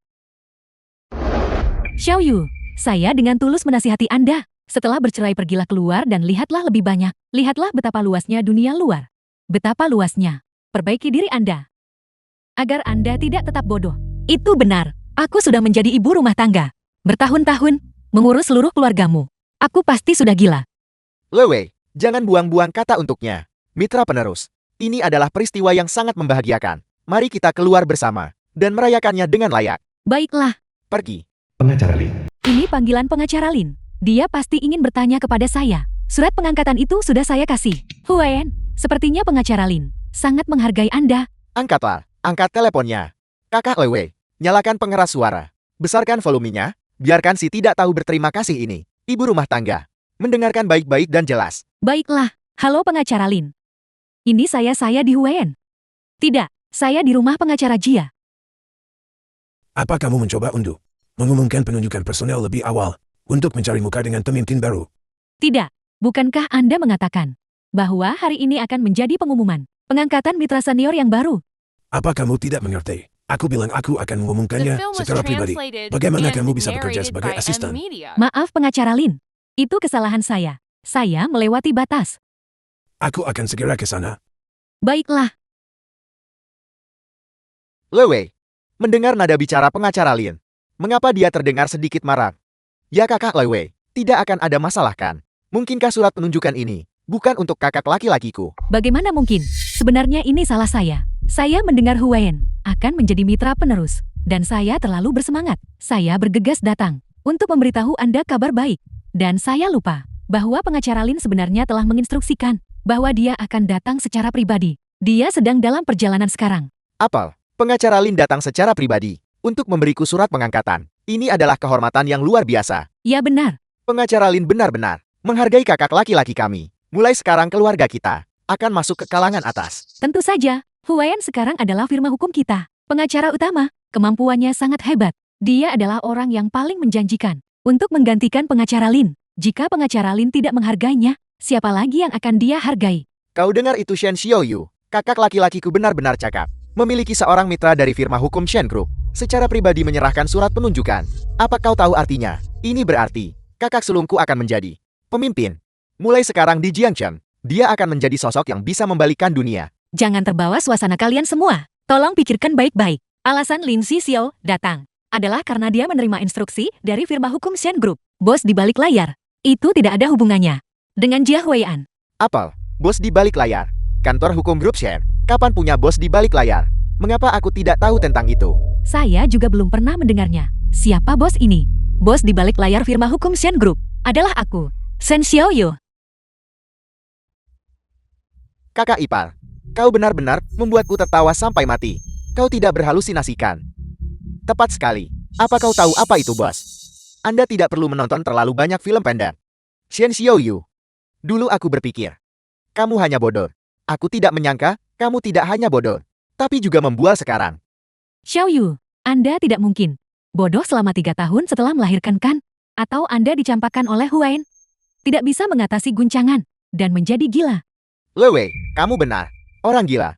Xiaoyu, saya dengan tulus menasihati Anda. Setelah bercerai pergilah keluar dan lihatlah lebih banyak. Lihatlah betapa luasnya dunia luar. Betapa luasnya. Perbaiki diri Anda. Agar Anda tidak tetap bodoh. Itu benar. Aku sudah menjadi ibu rumah tangga. Bertahun-tahun, mengurus seluruh keluargamu. Aku pasti sudah gila. Liu Wei, jangan buang-buang kata untuknya. Mitra penerus, ini adalah peristiwa yang sangat membahagiakan. Mari kita keluar bersama dan merayakannya dengan layak. Baiklah. Pergi. Pengacara Lin. Ini panggilan pengacara Lin. Dia pasti ingin bertanya kepada saya. Surat pengangkatan itu sudah saya kasih. Huayan, sepertinya pengacara Lin sangat menghargai Anda. Angkatlah, angkat teleponnya. Kakak Liu Wei, nyalakan pengeras suara. Besarkan volumenya, biarkan si tidak tahu berterima kasih ini. Ibu rumah tangga. Mendengarkan baik-baik dan jelas. Baiklah, halo pengacara Lin. Ini saya di Huayan. Tidak, saya di rumah pengacara Jia. Apa kamu mencoba untuk mengumumkan penunjukan personel lebih awal untuk mencari muka dengan pemimpin baru? Tidak, bukankah Anda mengatakan bahwa hari ini akan menjadi pengumuman pengangkatan mitra senior yang baru? Apa kamu tidak mengerti? Aku bilang aku akan The mengumumkannya film was secara pribadi. translated Bagaimana and kamu bisa bekerja narrated sebagai by M asisten? Media. Maaf pengacara Lin. Itu kesalahan saya. Saya melewati batas. Aku akan segera ke sana. Baiklah, Lewei. Mendengar nada bicara pengacara Lin. Mengapa dia terdengar sedikit marah? Ya kakak Lewei, tidak akan ada masalah kan? Mungkinkah surat penunjukan ini bukan untuk kakak laki-lakiku? bagaimana mungkin? Sebenarnya ini salah saya. Saya mendengar Huayan akan menjadi mitra penerus. Dan saya terlalu bersemangat. Saya bergegas datang untuk memberitahu Anda kabar baik. Dan saya lupa bahwa pengacara Lin sebenarnya telah menginstruksikan bahwa dia akan datang secara pribadi. Dia sedang dalam perjalanan sekarang. Apel, pengacara Lin datang secara pribadi untuk memberiku surat pengangkatan. Ini adalah kehormatan yang luar biasa. Ya benar. Pengacara Lin benar-benar menghargai kakak laki-laki kami. Mulai sekarang keluarga kita akan masuk ke kalangan atas. Tentu saja, Huayan sekarang adalah firma hukum kita. Pengacara utama, kemampuannya sangat hebat. Dia adalah orang yang paling menjanjikan untuk menggantikan pengacara Lin. Jika pengacara Lin tidak menghargainya, siapa lagi yang akan dia hargai? Kau dengar itu Shen Xiaoyu? Kakak laki-lakiku benar-benar cakap. Memiliki seorang mitra dari firma hukum Shen Group. Secara pribadi menyerahkan surat penunjukan. Apa kau tahu artinya? Ini berarti kakak sulungku akan menjadi pemimpin. Mulai sekarang di Jiangchen, dia akan menjadi sosok yang bisa membalikkan dunia. Jangan terbawa suasana kalian semua. Tolong pikirkan baik-baik. Alasan Lin Xiao datang adalah karena dia menerima instruksi dari firma hukum Shen Group. Bos di balik layar. Itu tidak ada hubungannya dengan Jia Huayan. Apel, bos di balik layar. Kantor hukum grup Shen. Kapan punya bos di balik layar? Mengapa aku tidak tahu tentang itu? Saya juga belum pernah mendengarnya. Siapa bos ini? Bos di balik layar firma hukum Shen Group adalah aku, Shen Xiaoyu. Kakak ipar, kau benar-benar membuatku tertawa sampai mati. Kau tidak berhalusinasikan. Tepat sekali. Apa kau tahu apa itu, bos? Anda tidak perlu menonton terlalu banyak film pendek. Shen Xiaoyu. Dulu aku berpikir, kamu hanya bodoh. Aku tidak menyangka, kamu tidak hanya bodoh, tapi juga membual sekarang. Xiaoyu, Anda tidak mungkin bodoh selama 3 tahun setelah melahirkan kan? Atau Anda dicampakkan oleh Huayan? Tidak bisa mengatasi guncangan dan menjadi gila. Lewei, kamu benar. Orang gila.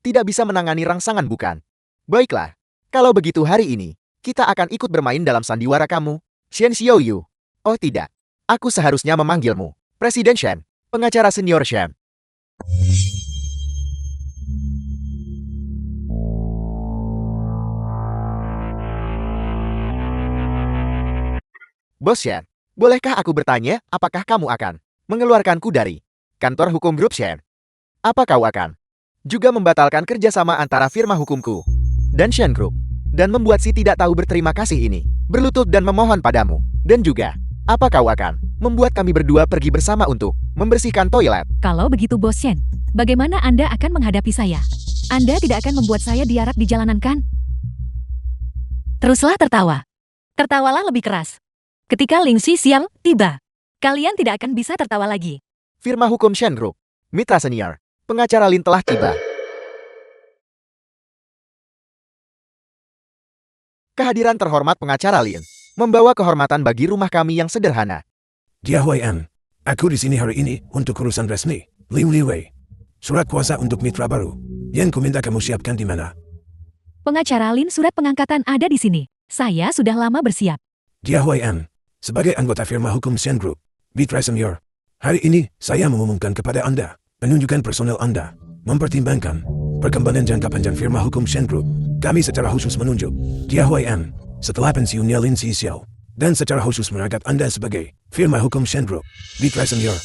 Tidak bisa menangani rangsangan bukan? Baiklah. Kalau begitu hari ini, kita akan ikut bermain dalam sandiwara kamu, Shen Xiaoyu. Oh tidak. Aku seharusnya memanggilmu Presiden Shen, pengacara senior Shen. Bos Shen, bolehkah aku bertanya apakah kamu akan mengeluarkanku dari kantor hukum grup Shen? Apa kau akan juga membatalkan kerjasama antara firma hukumku dan Shen Group dan membuat si tidak tahu berterima kasih ini berlutut dan memohon padamu? Dan juga, apa kau akan membuat kami berdua pergi bersama untuk membersihkan toilet? Kalau begitu Bos Shen, bagaimana Anda akan menghadapi saya? Anda tidak akan membuat saya diarak di jalanan kan? Teruslah tertawa. Tertawalah lebih keras. Ketika Ling Xiao tiba, kalian tidak akan bisa tertawa lagi. Firma hukum Shen Group, mitra senior, pengacara Lin telah tiba. Kehadiran terhormat pengacara Lin membawa kehormatan bagi rumah kami yang sederhana. Jia Huayan, aku di sini hari ini untuk urusan resmi. Liu Liwei. Surat kuasa untuk mitra baru. Yang ku minta kamu siapkan di mana? Pengacara Lin, surat pengangkatan ada di sini. Saya sudah lama bersiap. Jia Huayan, sebagai anggota firma hukum Shen Group, mitra senior, hari ini saya mengumumkan kepada Anda, penunjukan personel Anda, mempertimbangkan perkembangan jangka panjang firma hukum Shen Group. Kami secara khusus menunjuk Jia Huayan setelah pensiunnya Lin Xiao, dan secara khusus mengangkat Anda sebagai firma hukum Shen Group, mitra senior.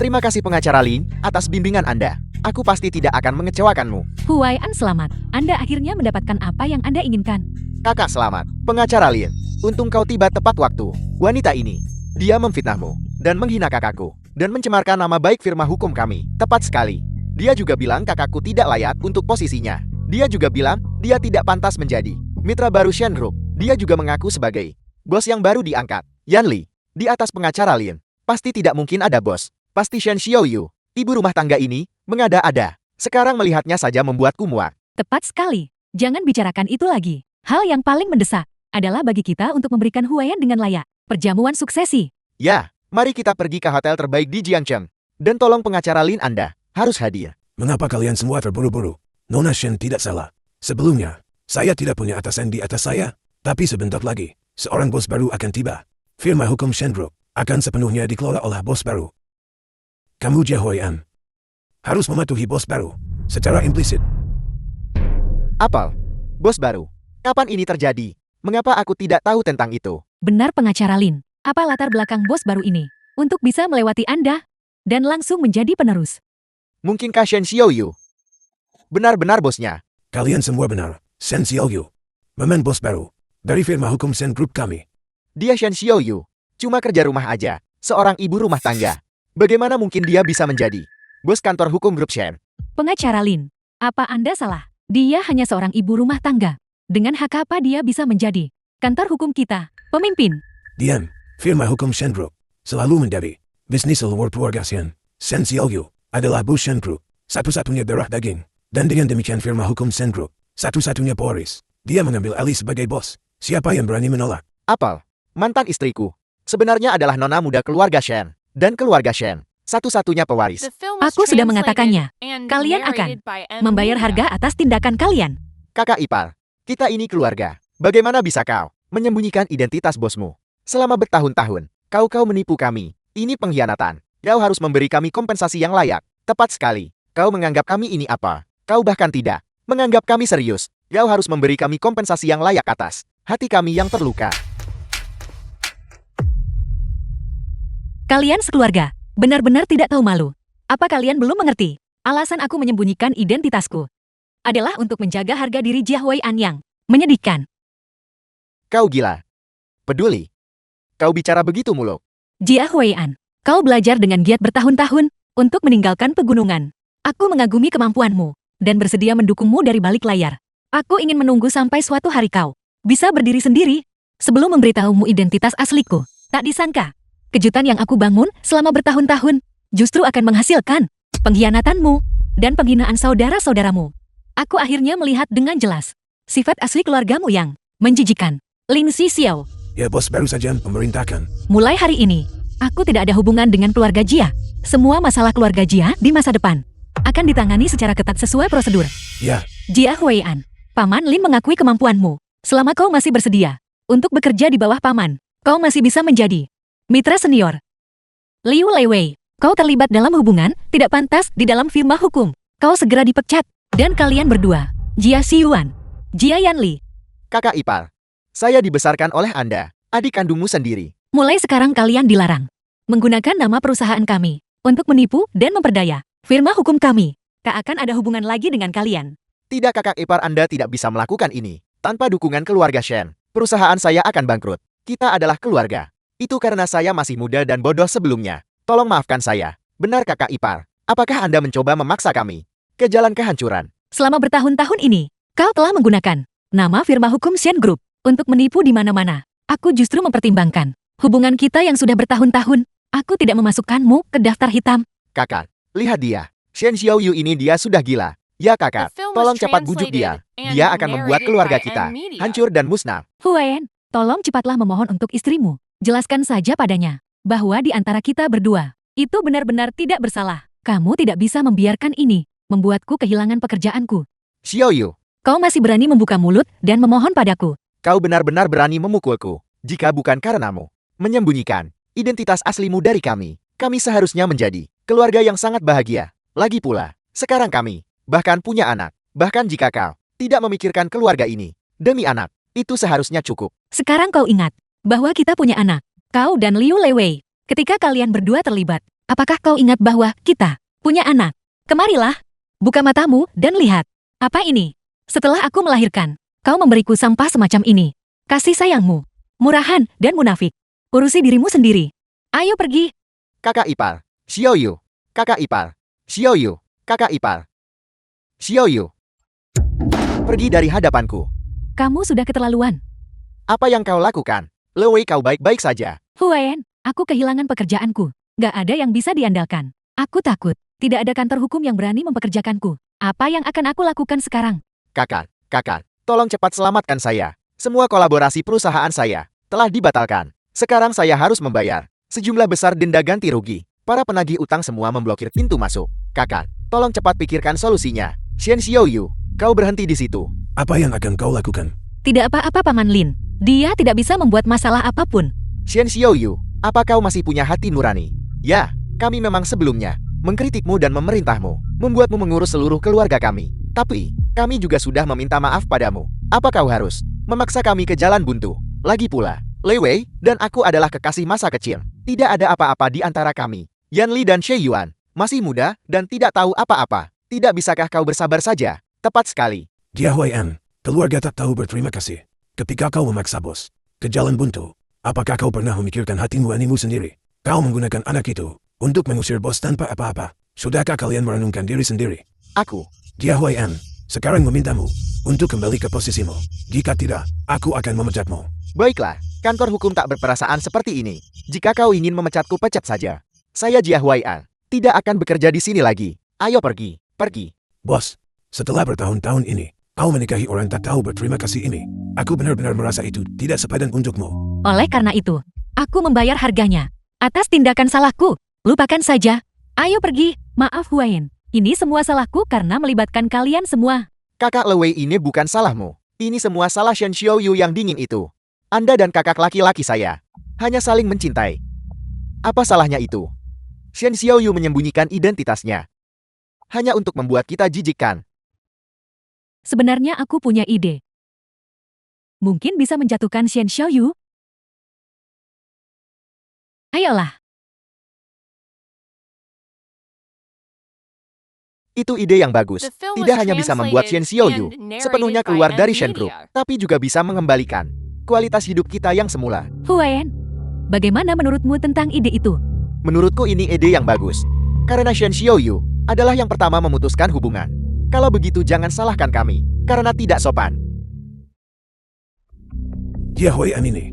Terima kasih pengacara Lin atas bimbingan Anda. Aku pasti tidak akan mengecewakanmu. Huayan, selamat. Anda akhirnya mendapatkan apa yang Anda inginkan. Kakak selamat, pengacara Lin. Untung kau tiba tepat waktu. Wanita ini, dia memfitnahmu dan menghina kakakku dan mencemarkan nama baik firma hukum kami. Tepat sekali. Dia juga bilang kakakku tidak layak untuk posisinya. Dia juga bilang dia tidak pantas menjadi mitra baru Shen Group. Dia juga mengaku sebagai bos yang baru diangkat. Yan Li, di atas pengacara Lin, pasti tidak mungkin ada bos. Pasti Shen Xiaoyu, ibu rumah tangga ini, mengada-ada. Sekarang melihatnya saja membuatku muak. Tepat sekali. Jangan bicarakan itu lagi. Hal yang paling mendesak adalah bagi kita untuk memberikan Huayan dengan layak. Perjamuan suksesi. Ya, mari kita pergi ke hotel terbaik di Jiangchen. Dan tolong pengacara Lin Anda harus hadir. Mengapa kalian semua terburu-buru? Nona Shen tidak salah. Sebelumnya, saya tidak punya atasan di atas saya, tapi sebentar lagi, seorang bos baru akan tiba. Firma hukum Shen Group akan sepenuhnya dikelola oleh bos baru. Kamu Jia Huaian harus mematuhi bos baru secara implisit. Apel, bos baru. Kapan ini terjadi? Mengapa aku tidak tahu tentang itu? Benar pengacara Lin. Apa latar belakang bos baru ini? Untuk bisa melewati Anda dan langsung menjadi penerus. Mungkinkah Shen Xiaoyu benar-benar bosnya? Kalian semua benar. Shen Xiaoyu memang bos baru dari firma hukum Shen Group kami. Dia Shen Xiaoyu cuma kerja rumah aja, seorang ibu rumah tangga. Bagaimana mungkin dia bisa menjadi bos kantor hukum grup Shen? Pengacara Lin, apa Anda salah? Dia hanya seorang ibu rumah tangga. Dengan hak apa dia bisa menjadi kantor hukum kita, pemimpin? Diam. Firma hukum Shen Group selalu menjadi bisnis luar keluarga Shen. Shen Xiaoyu adalah bos Shen Group, satu-satunya darah daging. Dan dengan demikian firma hukum Shen Group, satu-satunya pewaris. Dia mengambil alih sebagai bos. Siapa yang berani menolak? Apel, mantan istriku, sebenarnya adalah nona muda keluarga Shen. Dan keluarga Shen, satu-satunya pewaris. Aku sudah mengatakannya. Kalian akan membayar harga atas tindakan kalian. Kakak ipar, kita ini keluarga. Bagaimana bisa kau menyembunyikan identitas bosmu? Selama bertahun-tahun, kau menipu kami. Ini pengkhianatan. Kau harus memberi kami kompensasi yang layak. Tepat sekali. Kau menganggap kami ini apa? Kau bahkan tidak menganggap kami serius. Kau harus memberi kami kompensasi yang layak atas hati kami yang terluka. Kalian sekeluarga, benar-benar tidak tahu malu. Apa kalian belum mengerti? Alasan aku menyembunyikan identitasku adalah untuk menjaga harga diri Jia Huaian yang menyedihkan. Kau gila. Peduli. Kau bicara begitu muluk. Jia Huaian, kau belajar dengan giat bertahun-tahun untuk meninggalkan pegunungan. Aku mengagumi kemampuanmu dan bersedia mendukungmu dari balik layar. Aku ingin menunggu sampai suatu hari kau bisa berdiri sendiri sebelum memberitahumu identitas asliku. Tak disangka, kejutan yang aku bangun selama bertahun-tahun justru akan menghasilkan pengkhianatanmu dan penghinaan saudara-saudaramu. Aku akhirnya melihat dengan jelas sifat asli keluargamu yang menjijikan. Lin Xixiao. Ya bos baru saja memerintahkan. Mulai hari ini, aku tidak ada hubungan dengan keluarga Jia. Semua masalah keluarga Jia di masa depan akan ditangani secara ketat sesuai prosedur. Ya. Jia Huaian, Paman Lin mengakui kemampuanmu. Selama kau masih bersedia untuk bekerja di bawah Paman, kau masih bisa menjadi mitra senior. Liu Leiwei, kau terlibat dalam hubungan tidak pantas di dalam firma hukum. Kau segera dipecat. Dan kalian berdua, Jia Xiyuan, Jia Yanli. Kakak ipar, saya dibesarkan oleh Anda, adik kandungmu sendiri. Mulai sekarang kalian dilarang menggunakan nama perusahaan kami untuk menipu dan memperdaya firma hukum kami. Tak akan ada hubungan lagi dengan kalian. Tidak, kakak ipar Anda tidak bisa melakukan ini. Tanpa dukungan keluarga Shen, perusahaan saya akan bangkrut. Kita adalah keluarga. Itu karena saya masih muda dan bodoh sebelumnya. Tolong maafkan saya. Benar kakak ipar, apakah Anda mencoba memaksa kami ke jalan kehancuran? Selama bertahun-tahun ini, kau telah menggunakan nama firma hukum Shen Group untuk menipu di mana-mana. Aku justru mempertimbangkan hubungan kita yang sudah bertahun-tahun. Aku tidak memasukkanmu ke daftar hitam. Kakak, lihat dia. Shen Xiaoyu ini dia sudah gila. Ya kakak, tolong cepat bujuk dia. Dia akan membuat keluarga kita hancur dan musnah. Huayan, tolong cepatlah memohon untuk istrimu. Jelaskan saja padanya bahwa di antara kita berdua, itu benar-benar tidak bersalah. Kamu tidak bisa membiarkan ini membuatku kehilangan pekerjaanku. Xiaoyu, Kau masih berani membuka mulut dan memohon padaku. kau benar-benar berani memukulku. Jika bukan karenamu menyembunyikan identitas aslimu dari kami, kami seharusnya menjadi keluarga yang sangat bahagia. Lagi pula, sekarang kami bahkan punya anak. Bahkan jika kau tidak memikirkan keluarga ini demi anak, itu seharusnya cukup. Sekarang kau ingat bahwa kita punya anak. Kau dan Liu Leiwei. Ketika kalian berdua terlibat, apakah kau ingat bahwa kita punya anak? Kemarilah, buka matamu dan lihat. Apa ini? Setelah aku melahirkan, kau memberiku sampah semacam ini. Kasih sayangmu, murahan dan munafik. Urusi dirimu sendiri. Ayo pergi. Kakak ipar, Xiaoyu. Kakak ipar, Xiaoyu. Kakak ipar, Xiaoyu. Pergi dari hadapanku. Kamu sudah keterlaluan. Apa yang kau lakukan? Lewei, kau baik-baik saja. Huayan, aku kehilangan pekerjaanku. Gak ada yang bisa diandalkan. Aku takut. Tidak ada kantor hukum yang berani mempekerjakanku. Apa yang akan aku lakukan sekarang? Kakak, tolong cepat selamatkan saya. Semua kolaborasi perusahaan saya telah dibatalkan. Sekarang saya harus membayar sejumlah besar denda ganti rugi. Para penagih utang semua memblokir pintu masuk. Kakak, tolong cepat pikirkan solusinya. Shen Xiaoyu, Kau berhenti di situ. Apa yang akan kau lakukan? Tidak apa-apa Paman Lin. Dia tidak bisa membuat masalah apapun. Shen Xiaoyu, apa kau masih punya hati nurani? Ya, kami memang sebelumnya mengkritikmu dan memerintahmu, membuatmu mengurus seluruh keluarga kami. Tapi, kami juga sudah meminta maaf padamu. Apa kau harus memaksa kami ke jalan buntu? Lagi pula, Lei Wei dan aku adalah kekasih masa kecil. Tidak ada apa-apa di antara kami. Yan Li dan She Yuan masih muda dan tidak tahu apa-apa. Tidak bisakah kau bersabar saja? Tepat sekali. Jia Huai'an, keluarga tak tahu berterima kasih. Ketika kau memaksa bos ke jalan buntu, apakah kau pernah memikirkan hati nuranimu sendiri? Kau menggunakan anak itu untuk mengusir bos tanpa apa-apa. Sudahkah kalian merenungkan diri sendiri? Aku. Jia Huai'an, sekarang memintamu untuk kembali ke posisimu. Jika tidak, aku akan memecatmu. Baiklah, kantor hukum tak berperasaan seperti ini. Jika kau ingin memecatku, pecat saja. Saya Jia Huai'an, tidak akan bekerja di sini lagi. Ayo pergi, pergi. Bos, setelah bertahun-tahun ini, kau menikahi orang tak tahu berterima kasih ini. Aku benar-benar merasa itu tidak sepadan untukmu. Oleh karena itu, aku membayar harganya. Atas tindakan salahku, lupakan saja. Ayo pergi, maaf Huayan. Ini semua salahku karena melibatkan kalian semua. Kakak Lewei ini bukan salahmu. Ini semua salah Shen Xiaoyu yang dingin itu. Anda dan kakak laki-laki saya hanya saling mencintai. Apa salahnya itu? Shen Xiaoyu menyembunyikan identitasnya hanya untuk membuat kita jijikkan. Sebenarnya aku punya ide. Mungkin bisa menjatuhkan Shen Xiaoyu? Ayolah. Itu ide yang bagus. The film was Tidak hanya bisa membuat Shen Xiaoyu translated and sepenuhnya narrated keluar by dari M Shen Group, Media. tapi juga bisa mengembalikan kualitas hidup kita yang semula. Huayan, bagaimana menurutmu tentang ide itu? Menurutku ini ide yang bagus. Karena Shen Xiaoyu adalah yang pertama memutuskan hubungan. Kalau begitu jangan salahkan kami, karena tidak sopan. Jia Huai'an ini,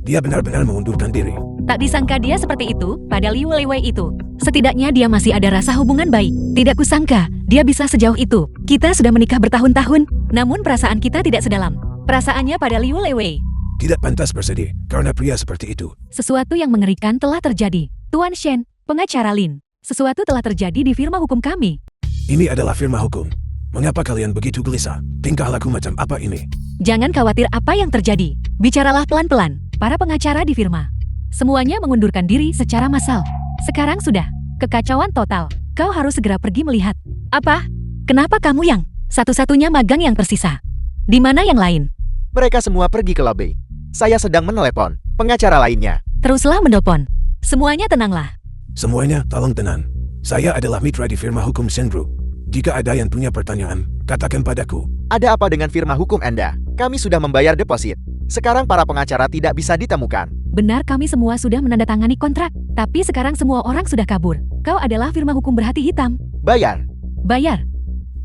dia benar-benar mengundurkan diri. Tak disangka dia seperti itu pada Liu Weiwei itu. Setidaknya dia masih ada rasa hubungan baik. Tidak kusangka, dia bisa sejauh itu. Kita sudah menikah bertahun-tahun, namun perasaan kita tidak sedalam perasaannya pada Liu Weiwei. Tidak pantas bersedih karena pria seperti itu. Sesuatu yang mengerikan telah terjadi. Tuan Shen, pengacara Lin. Sesuatu telah terjadi di firma hukum kami. Ini adalah firma hukum. Mengapa kalian begitu gelisah? Tingkah laku macam apa ini? Jangan khawatir apa yang terjadi. Bicaralah pelan-pelan, para pengacara di firma. Semuanya mengundurkan diri secara massal. Sekarang sudah kekacauan total. Kau harus segera pergi melihat. Apa? Kenapa kamu yang satu-satunya magang yang tersisa? Di mana yang lain? Mereka semua pergi ke lobi. Saya sedang menelepon pengacara lainnya. Teruslah menelpon. Semuanya tenanglah. Semuanya tolong tenang. Saya adalah mitra di firma hukum Shen Group. Jika ada yang punya pertanyaan, katakan padaku. Ada apa dengan firma hukum Anda? Kami sudah membayar deposit. Sekarang para pengacara tidak bisa ditemukan. Benar, kami semua sudah menandatangani kontrak. Tapi sekarang semua orang sudah kabur. Kau adalah firma hukum berhati hitam. Bayar. Bayar.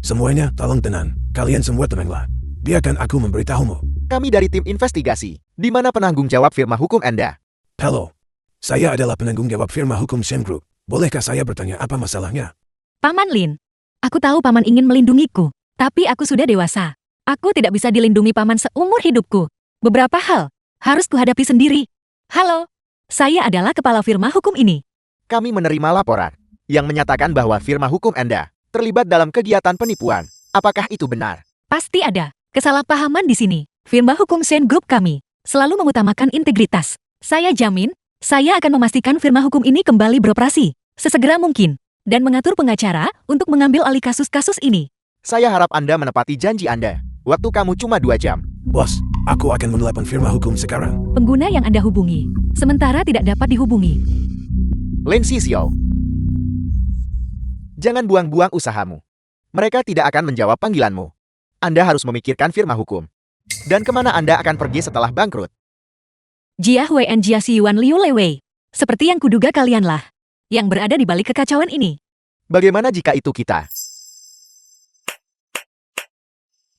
Semuanya tolong tenang. Kalian semua tenanglah. Biarkan aku memberitahumu. Kami dari tim investigasi. Di mana penanggung jawab firma hukum Anda? Halo. Saya adalah penanggung jawab firma hukum Shen Group. Bolehkah saya bertanya apa masalahnya? Paman Lin. Aku tahu paman ingin melindungiku. Tapi aku sudah dewasa. Aku tidak bisa dilindungi paman seumur hidupku. Beberapa hal harus kuhadapi sendiri. Halo. Saya adalah kepala firma hukum ini. Kami menerima laporan yang menyatakan bahwa firma hukum Anda terlibat dalam kegiatan penipuan. Apakah itu benar? Pasti ada kesalahpahaman di sini. Firma hukum Shen Group kami selalu mengutamakan integritas. Saya jamin, saya akan memastikan firma hukum ini kembali beroperasi sesegera mungkin dan mengatur pengacara untuk mengambil alih kasus-kasus ini. Saya harap Anda menepati janji Anda. Waktu kamu cuma 2 jam. Bos, aku akan menelepon firma hukum sekarang. Pengguna yang Anda hubungi sementara tidak dapat dihubungi. Lin Sisio. Jangan buang-buang usahamu. Mereka tidak akan menjawab panggilanmu. Anda harus memikirkan firma hukum. Dan kemana Anda akan pergi setelah bangkrut? Jia Huai'an Jia Xiyuan Liu Leiwei. Seperti yang kuduga kalianlah yang berada di balik kekacauan ini. Bagaimana jika itu kita?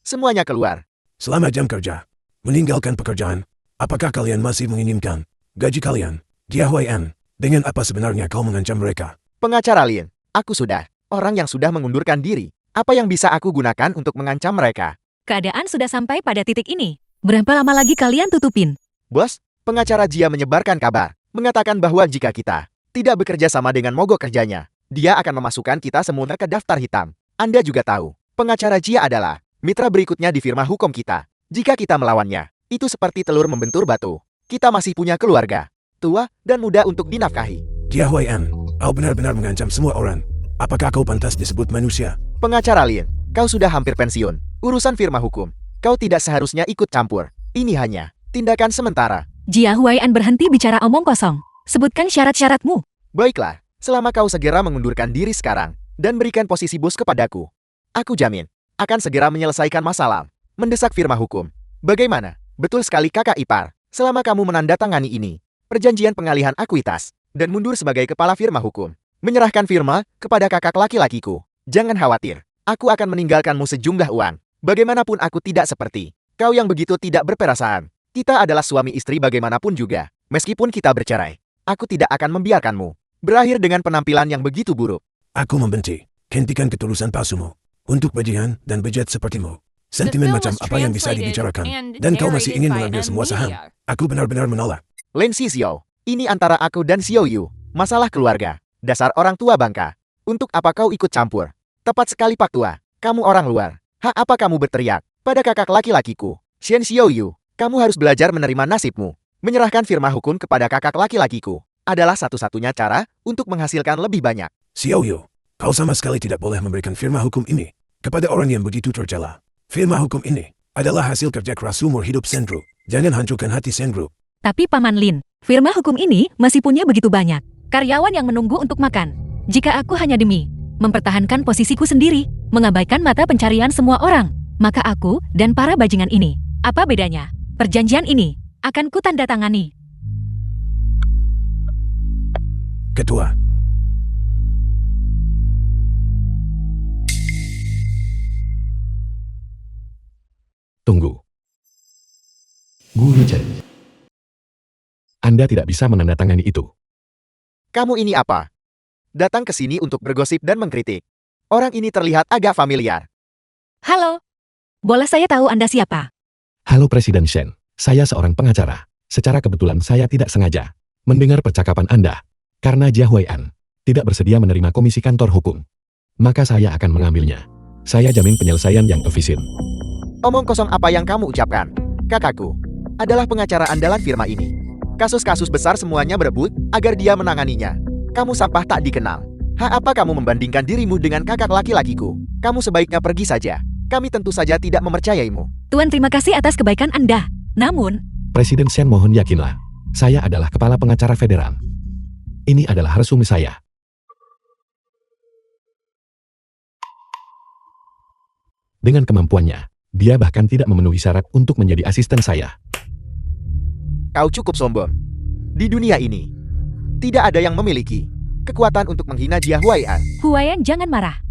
Semuanya keluar. Selama jam kerja, meninggalkan pekerjaan, apakah kalian masih menginginkan gaji kalian? Jia Huai'an, dengan apa sebenarnya kau mengancam mereka? Pengacara Lin, aku sudah orang yang sudah mengundurkan diri. Apa yang bisa aku gunakan untuk mengancam mereka? Keadaan sudah sampai pada titik ini. Berapa lama lagi kalian tutupin? Bos, pengacara Jia menyebarkan kabar, mengatakan bahwa jika kita tidak bekerja sama dengan mogok kerjanya, dia akan memasukkan kita semua ke daftar hitam. Anda juga tahu, pengacara Jia adalah Mitra berikutnya di firma hukum kita. Jika kita melawannya, itu seperti telur membentur batu. Kita masih punya keluarga, tua dan muda untuk dinafkahi. Jia Huai'an, kau benar-benar mengancam semua orang. Apakah kau pantas disebut manusia? Pengacara Lin, kau sudah hampir pensiun. Urusan firma hukum, kau tidak seharusnya ikut campur. Ini hanya tindakan sementara. Jia Huai'an berhenti bicara omong kosong. Sebutkan syarat-syaratmu. Baiklah, selama kau segera mengundurkan diri sekarang dan berikan posisi bos kepadaku, aku jamin akan segera menyelesaikan masalah. Mendesak firma hukum. Bagaimana? Betul sekali kakak ipar. Selama kamu menandatangani ini, perjanjian pengalihan akuitas, dan mundur sebagai kepala firma hukum, menyerahkan firma kepada kakak laki-lakiku. Jangan khawatir, aku akan meninggalkanmu sejumlah uang. Bagaimanapun aku tidak seperti kau yang begitu tidak berperasaan. Kita adalah suami istri bagaimanapun juga. Meskipun kita bercerai, aku tidak akan membiarkanmu berakhir dengan penampilan yang begitu buruk. Aku membenci. Hentikan ketulusan palsumu. Untuk bajingan dan bejat sepertimu. Sentimen macam apa yang bisa dibicarakan. Dan kau masih ingin mengambil semua saham. Aku benar-benar menolak. Lin Xiao, ini antara aku dan Xiao Yu. Masalah keluarga. Dasar orang tua bangka. Untuk apa kau ikut campur? Tepat sekali Pak Tua. Kamu orang luar. Hak apa kamu berteriak pada kakak laki-lakiku? Xian Xiao Yu, kamu harus belajar menerima nasibmu. Menyerahkan firma hukum kepada kakak laki-lakiku adalah satu-satunya cara untuk menghasilkan lebih banyak. Xiao Yu, kau sama sekali tidak boleh memberikan firma hukum ini kepada orang yang begitu tercela. Firma hukum ini adalah hasil kerja keras seumur hidup Sen Group. Jangan hancurkan hati Sen Group. Tapi Paman Lin, firma hukum ini masih punya begitu banyak karyawan yang menunggu untuk makan. Jika aku hanya demi mempertahankan posisiku sendiri, mengabaikan mata pencarian semua orang, maka aku dan para bajingan ini, apa bedanya? Perjanjian ini akan kutandatangani. Ketua. Tunggu. Gu Yichen. Anda tidak bisa menandatangani itu. Kamu ini apa? Datang ke sini untuk bergosip dan mengkritik. Orang ini terlihat agak familiar. Halo. Boleh saya tahu Anda siapa? Halo Presiden Shen, saya seorang pengacara. Secara kebetulan saya tidak sengaja mendengar percakapan Anda. Karena Jia Huai'an tidak bersedia menerima komisi kantor hukum, maka saya akan mengambilnya. Saya jamin penyelesaian yang efisien. Omong kosong apa yang kamu ucapkan? Kakakku adalah pengacara andalan firma ini. Kasus-kasus besar semuanya berebut agar dia menanganinya. Kamu sampah tak dikenal. Hak apa kamu membandingkan dirimu dengan kakak laki-lakiku? Kamu sebaiknya pergi saja. Kami tentu saja tidak mempercayaimu. Tuan, terima kasih atas kebaikan Anda. Namun, Presiden Shen, mohon yakinlah, saya adalah kepala pengacara federal. Ini adalah resume saya. Dengan kemampuannya, dia bahkan tidak memenuhi syarat untuk menjadi asisten saya. Kau cukup sombong. Di dunia ini, tidak ada yang memiliki kekuatan untuk menghina Jia Huai'an. Huai'an jangan marah.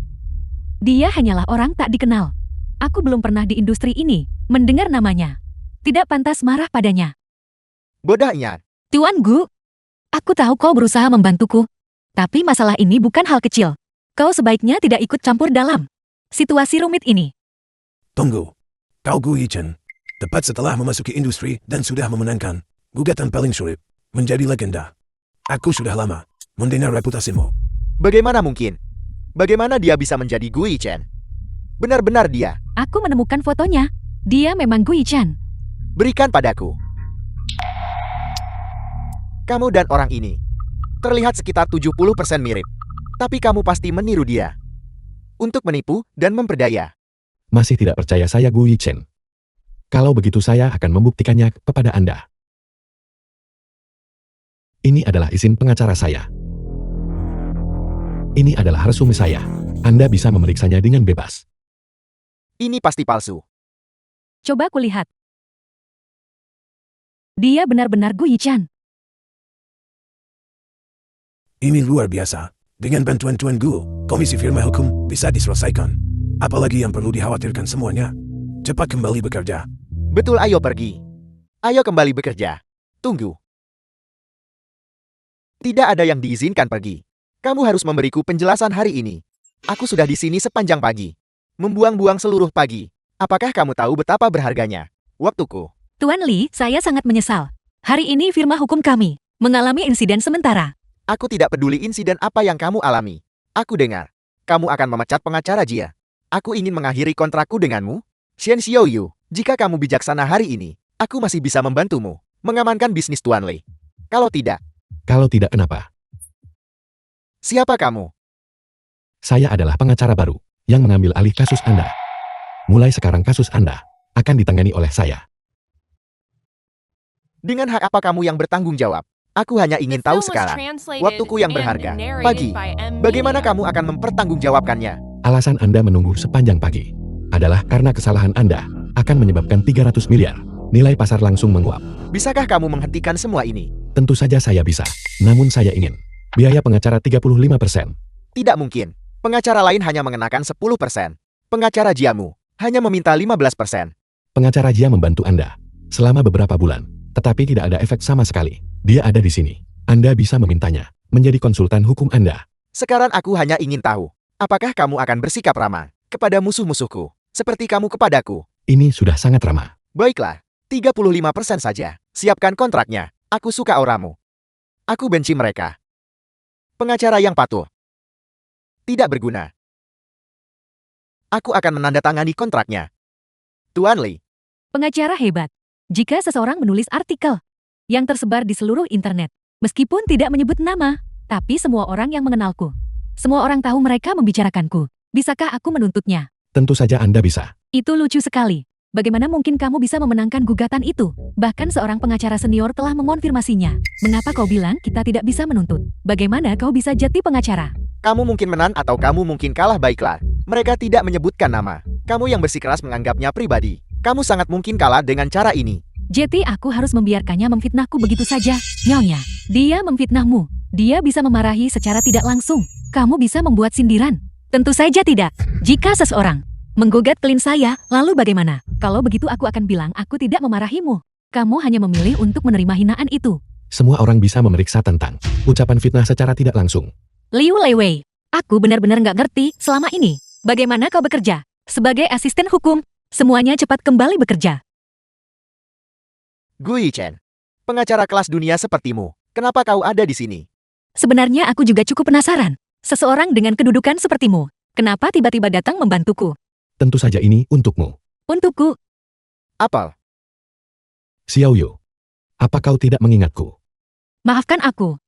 Dia hanyalah orang tak dikenal. Aku belum pernah di industri ini mendengar namanya. Tidak pantas marah padanya. Bodohnya. Tuan Gu, aku tahu kau berusaha membantuku. Tapi masalah ini bukan hal kecil. Kau sebaiknya tidak ikut campur dalam situasi rumit ini. Tunggu. Kau Gu Yichen. Tepat setelah memasuki industri dan sudah memenangkan gugatan paling sulit menjadi legenda. Aku sudah lama mendengar reputasimu. Bagaimana mungkin? Bagaimana dia bisa menjadi Gu Yichen? Benar-benar dia. Aku menemukan fotonya. Dia memang Gu Yichen. Berikan padaku. Kamu dan orang ini terlihat sekitar 70% mirip. Tapi kamu pasti meniru dia untuk menipu dan memperdaya. Masih tidak percaya saya Gu Yichen? Kalau begitu saya akan membuktikannya kepada Anda. Ini adalah izin pengacara saya. Ini adalah resume saya. Anda bisa memeriksanya dengan bebas. Ini pasti palsu. Coba kulihat. Dia benar-benar Gu Yichen. Ini luar biasa. Dengan bantuan Tuan Gu, komisi firma hukum bisa diselesaikan. Apalagi yang perlu dikhawatirkan semuanya. Cepat kembali bekerja. Betul, ayo pergi. Ayo kembali bekerja. Tunggu. Tidak ada yang diizinkan pergi. Kamu harus memberiku penjelasan hari ini. Aku sudah di sini sepanjang pagi. Membuang-buang seluruh pagi. Apakah kamu tahu betapa berharganya waktuku? Tuan Li, saya sangat menyesal. Hari ini firma hukum kami mengalami insiden sementara. Aku tidak peduli insiden apa yang kamu alami. Aku dengar kamu akan memecat pengacara Jia. Aku ingin mengakhiri kontrakku denganmu. Shen Xiaoyu, jika kamu bijaksana hari ini, aku masih bisa membantumu mengamankan bisnis Tuan Lei. Kalau tidak, kenapa? siapa kamu? Saya adalah pengacara baru yang mengambil alih kasus Anda. Mulai sekarang kasus Anda akan ditangani oleh saya. Dengan hak apa kamu yang bertanggung jawab? Aku hanya ingin tahu sekarang. Waktuku yang berharga. Pagi. Bagaimana kamu akan mempertanggungjawabkannya? Alasan Anda menunggu sepanjang pagi adalah karena kesalahan Anda akan menyebabkan 300 miliar. Nilai pasar langsung menguap. Bisakah kamu menghentikan semua ini? Tentu saja saya bisa. Namun saya ingin biaya pengacara 35%. Tidak mungkin. Pengacara lain hanya mengenakan 10%. Pengacara Jiamu hanya meminta 15%. Pengacara Jia membantu Anda selama beberapa bulan, tetapi tidak ada efek sama sekali. Dia ada di sini. Anda bisa memintanya menjadi konsultan hukum Anda. Sekarang aku hanya ingin tahu, apakah kamu akan bersikap ramah kepada musuh-musuhku, seperti kamu kepadaku? Ini sudah sangat ramah. Baiklah, 35% saja. Siapkan kontraknya. Aku suka auramu. Aku benci mereka. Pengacara yang patuh. Tidak berguna. Aku akan menandatangani kontraknya. Tuan Lei, Pengacara hebat. Jika seseorang menulis artikel yang tersebar di seluruh internet, meskipun tidak menyebut nama, tapi semua orang yang mengenalku, semua orang tahu mereka membicarakanku. Bisakah aku menuntutnya? Tentu saja Anda bisa. Itu lucu sekali. Bagaimana mungkin kamu bisa memenangkan gugatan itu? Bahkan seorang pengacara senior telah mengonfirmasinya. Mengapa kau bilang kita tidak bisa menuntut? Bagaimana kau bisa jadi pengacara? kamu mungkin menang atau kamu mungkin kalah, baiklah. Mereka tidak menyebutkan nama. Kamu yang bersikeras menganggapnya pribadi. Kamu sangat mungkin kalah dengan cara ini. Jadi aku harus membiarkannya memfitnahku begitu saja? Nyonya, dia memfitnahmu. Dia bisa memarahi secara tidak langsung. Kamu bisa membuat sindiran. Tentu saja tidak. Jika seseorang menggugat klien saya, lalu bagaimana? Kalau begitu aku akan bilang aku tidak memarahimu. Kamu hanya memilih untuk menerima hinaan itu. Semua orang bisa memeriksa tentang ucapan fitnah secara tidak langsung. Liu Leiwei, aku benar-benar nggak ngerti selama ini. Bagaimana kau bekerja? Sebagai asisten hukum, semuanya cepat kembali bekerja. Gui Chen, pengacara kelas dunia sepertimu, kenapa kau ada di sini? Sebenarnya aku juga cukup penasaran. Seseorang dengan kedudukan sepertimu, kenapa tiba-tiba datang membantuku? Tentu saja ini untukmu. Untukku, Apel, Xiaoyu, apa kau tidak mengingatku? maafkan aku.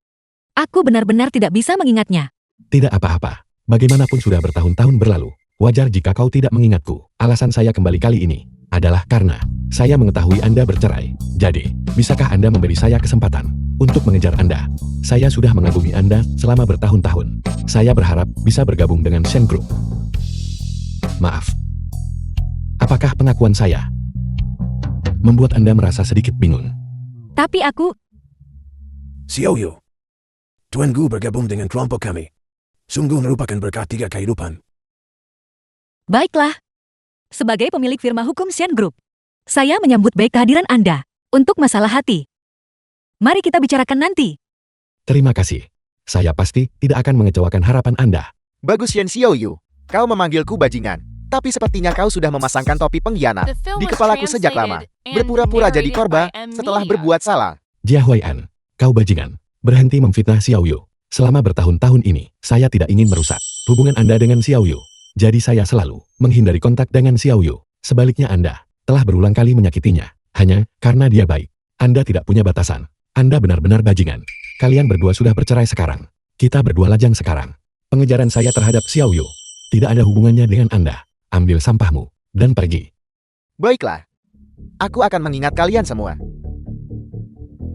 Aku benar-benar tidak bisa mengingatnya. Tidak apa-apa. Bagaimanapun sudah bertahun-tahun berlalu. Wajar jika kau tidak mengingatku. Alasan saya kembali kali ini adalah karena saya mengetahui Anda bercerai. Jadi, bisakah Anda memberi saya kesempatan untuk mengejar Anda? Saya sudah mengagumi Anda selama bertahun-tahun. Saya berharap bisa bergabung dengan Shen Group. Maaf. Apakah pengakuan saya membuat Anda merasa sedikit bingung? Tapi aku, Xiaoyu, Tuan Gu bergabung dengan kelompok kami. Sungguh merupakan berkah 3 kehidupan. baiklah. Sebagai pemilik firma hukum Shen Group, saya menyambut baik kehadiran Anda untuk masalah hati. Mari kita bicarakan nanti. Terima kasih. Saya pasti tidak akan mengecewakan harapan Anda. bagus Shen Xiaoyu. Kau memanggilku bajingan, tapi sepertinya kau sudah memasangkan topi pengkhianat di kepalaku sejak lama. Berpura-pura jadi korban setelah berbuat salah. Jia Huai'an, kau bajingan. Berhenti memfitnah Xiaoyu. Selama bertahun-tahun ini, saya tidak ingin merusak hubungan Anda dengan Xiaoyu. Jadi saya selalu menghindari kontak dengan Xiaoyu. Sebaliknya Anda telah berulang kali menyakitinya. Hanya karena dia baik. Anda tidak punya batasan. Anda benar-benar bajingan. Kalian berdua sudah bercerai sekarang. Kita berdua lajang sekarang. Pengejaran saya terhadap Xiaoyu tidak ada hubungannya dengan Anda. Ambil sampahmu dan pergi. Baiklah. Aku akan mengingat kalian semua.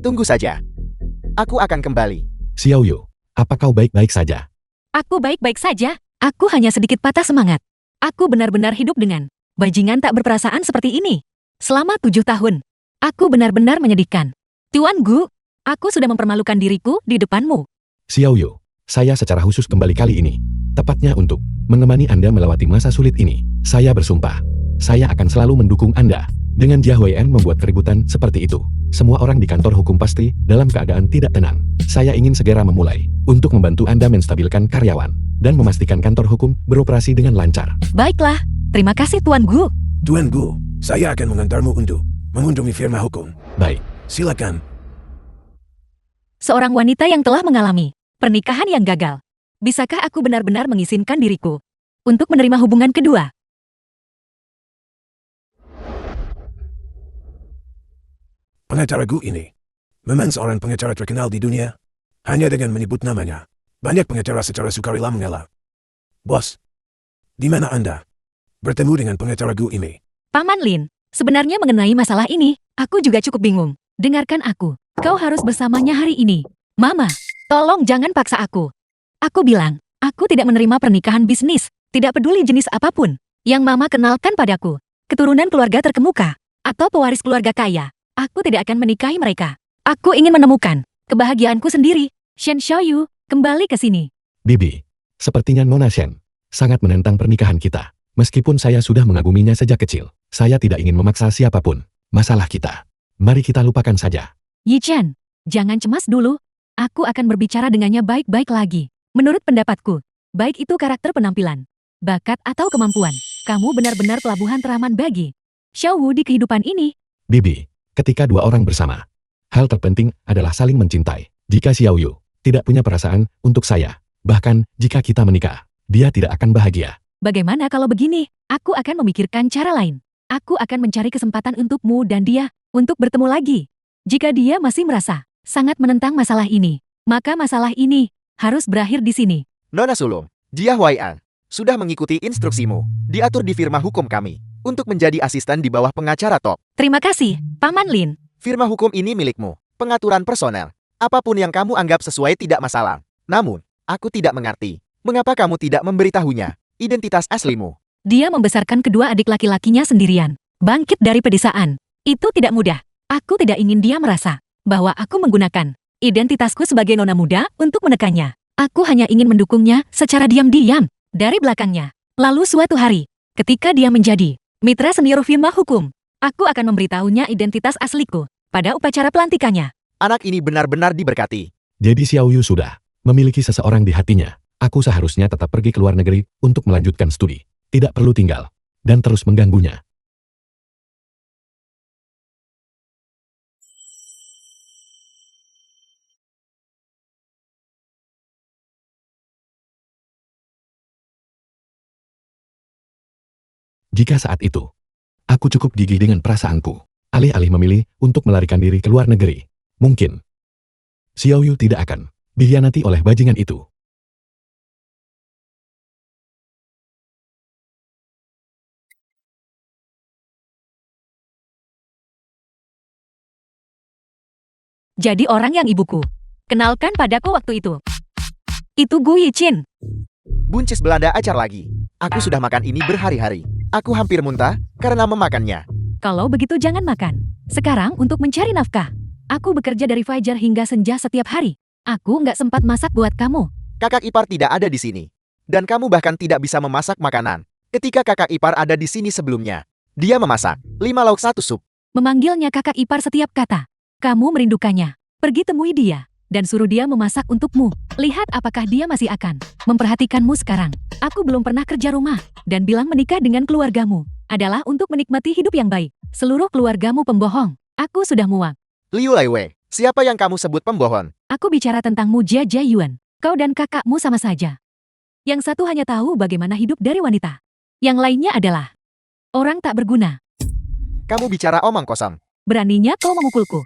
Tunggu saja. Aku akan kembali. Xiaoyu, apa kau baik-baik saja? Aku baik-baik saja. Aku hanya sedikit patah semangat. Aku benar-benar hidup dengan bajingan tak berperasaan seperti ini. Selama 7 tahun. Aku benar-benar menyedihkan. Tuan Gu, aku sudah mempermalukan diriku di depanmu. Xiaoyu, saya secara khusus kembali kali ini. Tepatnya untuk menemani Anda melewati masa sulit ini. Saya bersumpah, saya akan selalu mendukung Anda. Dengan Jia Huai'an membuat keributan seperti itu, semua orang di kantor hukum pasti dalam keadaan tidak tenang. Saya ingin segera memulai untuk membantu Anda menstabilkan karyawan dan memastikan kantor hukum beroperasi dengan lancar. Baiklah, terima kasih Tuan Gu. Tuan Gu, saya akan mengantarmu untuk mengunjungi firma hukum. Baik, Silakan. Seorang wanita yang telah mengalami pernikahan yang gagal. Bisakah aku benar-benar mengizinkan diriku untuk menerima hubungan kedua? pengacara Gu ini memang seorang pengacara terkenal di dunia. Hanya dengan menyebut namanya, banyak pengacara secara sukarela mengalah. Bos, di mana Anda bertemu dengan pengacara Gu ini? Paman Lin, sebenarnya mengenai masalah ini, aku juga cukup bingung. Dengarkan aku, kau harus bersamanya hari ini. Mama, tolong jangan paksa aku. Aku bilang, aku tidak menerima pernikahan bisnis, tidak peduli jenis apapun. Yang Mama kenalkan padaku, keturunan keluarga terkemuka, atau pewaris keluarga kaya. Aku tidak akan menikahi mereka. Aku ingin menemukan kebahagiaanku sendiri. Shen Xiaoyu, kembali ke sini. Bibi, sepertinya Nona Shen sangat menentang pernikahan kita. Meskipun saya sudah mengaguminya sejak kecil, saya tidak ingin memaksa siapapun. Masalah kita, mari kita lupakan saja. Yi Chen, jangan cemas dulu. Aku akan berbicara dengannya baik-baik lagi. Menurut pendapatku, baik itu karakter penampilan, bakat atau kemampuan, kamu benar-benar pelabuhan teraman bagi Xiao Wu di kehidupan ini. Bibi, ketika dua orang bersama, hal terpenting adalah saling mencintai. Jika Xiao Yu tidak punya perasaan untuk saya, bahkan jika kita menikah, dia tidak akan bahagia. Bagaimana kalau begini? Aku akan memikirkan cara lain. Aku akan mencari kesempatan untukmu dan dia untuk bertemu lagi. Jika dia masih merasa sangat menentang masalah ini, maka masalah ini harus berakhir di sini. Nona Sulung, Jia Huai'an, sudah mengikuti instruksimu, diatur di firma hukum kami, untuk menjadi asisten di bawah pengacara top. Terima kasih, Paman Lin. Firma hukum ini milikmu, pengaturan personel. Apapun yang kamu anggap sesuai tidak masalah. Namun, aku tidak mengerti, mengapa kamu tidak memberitahunya identitas aslimu. Dia membesarkan kedua adik laki-lakinya sendirian, bangkit dari pedesaan. Itu tidak mudah. Aku tidak ingin dia merasa bahwa aku menggunakan identitasku sebagai nona muda untuk menekannya. Aku hanya ingin mendukungnya secara diam-diam dari belakangnya. Lalu suatu hari, ketika dia menjadi mitra senior firma hukum, aku akan memberitahunya identitas asliku pada upacara pelantikannya. Anak ini benar-benar diberkati. Jadi Xiao Yu sudah memiliki seseorang di hatinya. Aku seharusnya tetap pergi ke luar negeri untuk melanjutkan studi. Tidak perlu tinggal dan terus mengganggunya. Jika saat itu, aku cukup gigih dengan perasaanku, alih-alih memilih untuk melarikan diri ke luar negeri, mungkin Xiao Yu tidak akan dikhianati oleh bajingan itu. Jadi orang yang ibuku kenalkan padaku waktu itu. Itu Gu Yichin. Buncis Belanda acar lagi. Aku sudah makan ini berhari-hari. Aku hampir muntah karena memakannya. Kalau begitu jangan makan. Sekarang untuk mencari nafkah. Aku bekerja dari fajar hingga senja setiap hari. Aku nggak sempat masak buat kamu. Kakak ipar tidak ada di sini. Dan kamu bahkan tidak bisa memasak makanan. Ketika kakak ipar ada di sini sebelumnya, dia memasak 5 lauk 1 sup. Memanggilnya kakak ipar setiap kata. Kamu merindukannya. Pergi temui dia dan suruh dia memasak untukmu. Lihat apakah dia masih akan memperhatikanmu sekarang. Aku belum pernah kerja rumah dan bilang menikah dengan keluargamu adalah untuk menikmati hidup yang baik. Seluruh keluargamu pembohong. Aku sudah muak. Liu Laiwei, siapa yang kamu sebut pembohong? Aku bicara tentangmu Jia Yuan. Kau dan kakakmu sama saja. Yang satu hanya tahu bagaimana hidup dari wanita. Yang lainnya adalah orang tak berguna. Kamu bicara omong kosong. Beraninya kau memukulku.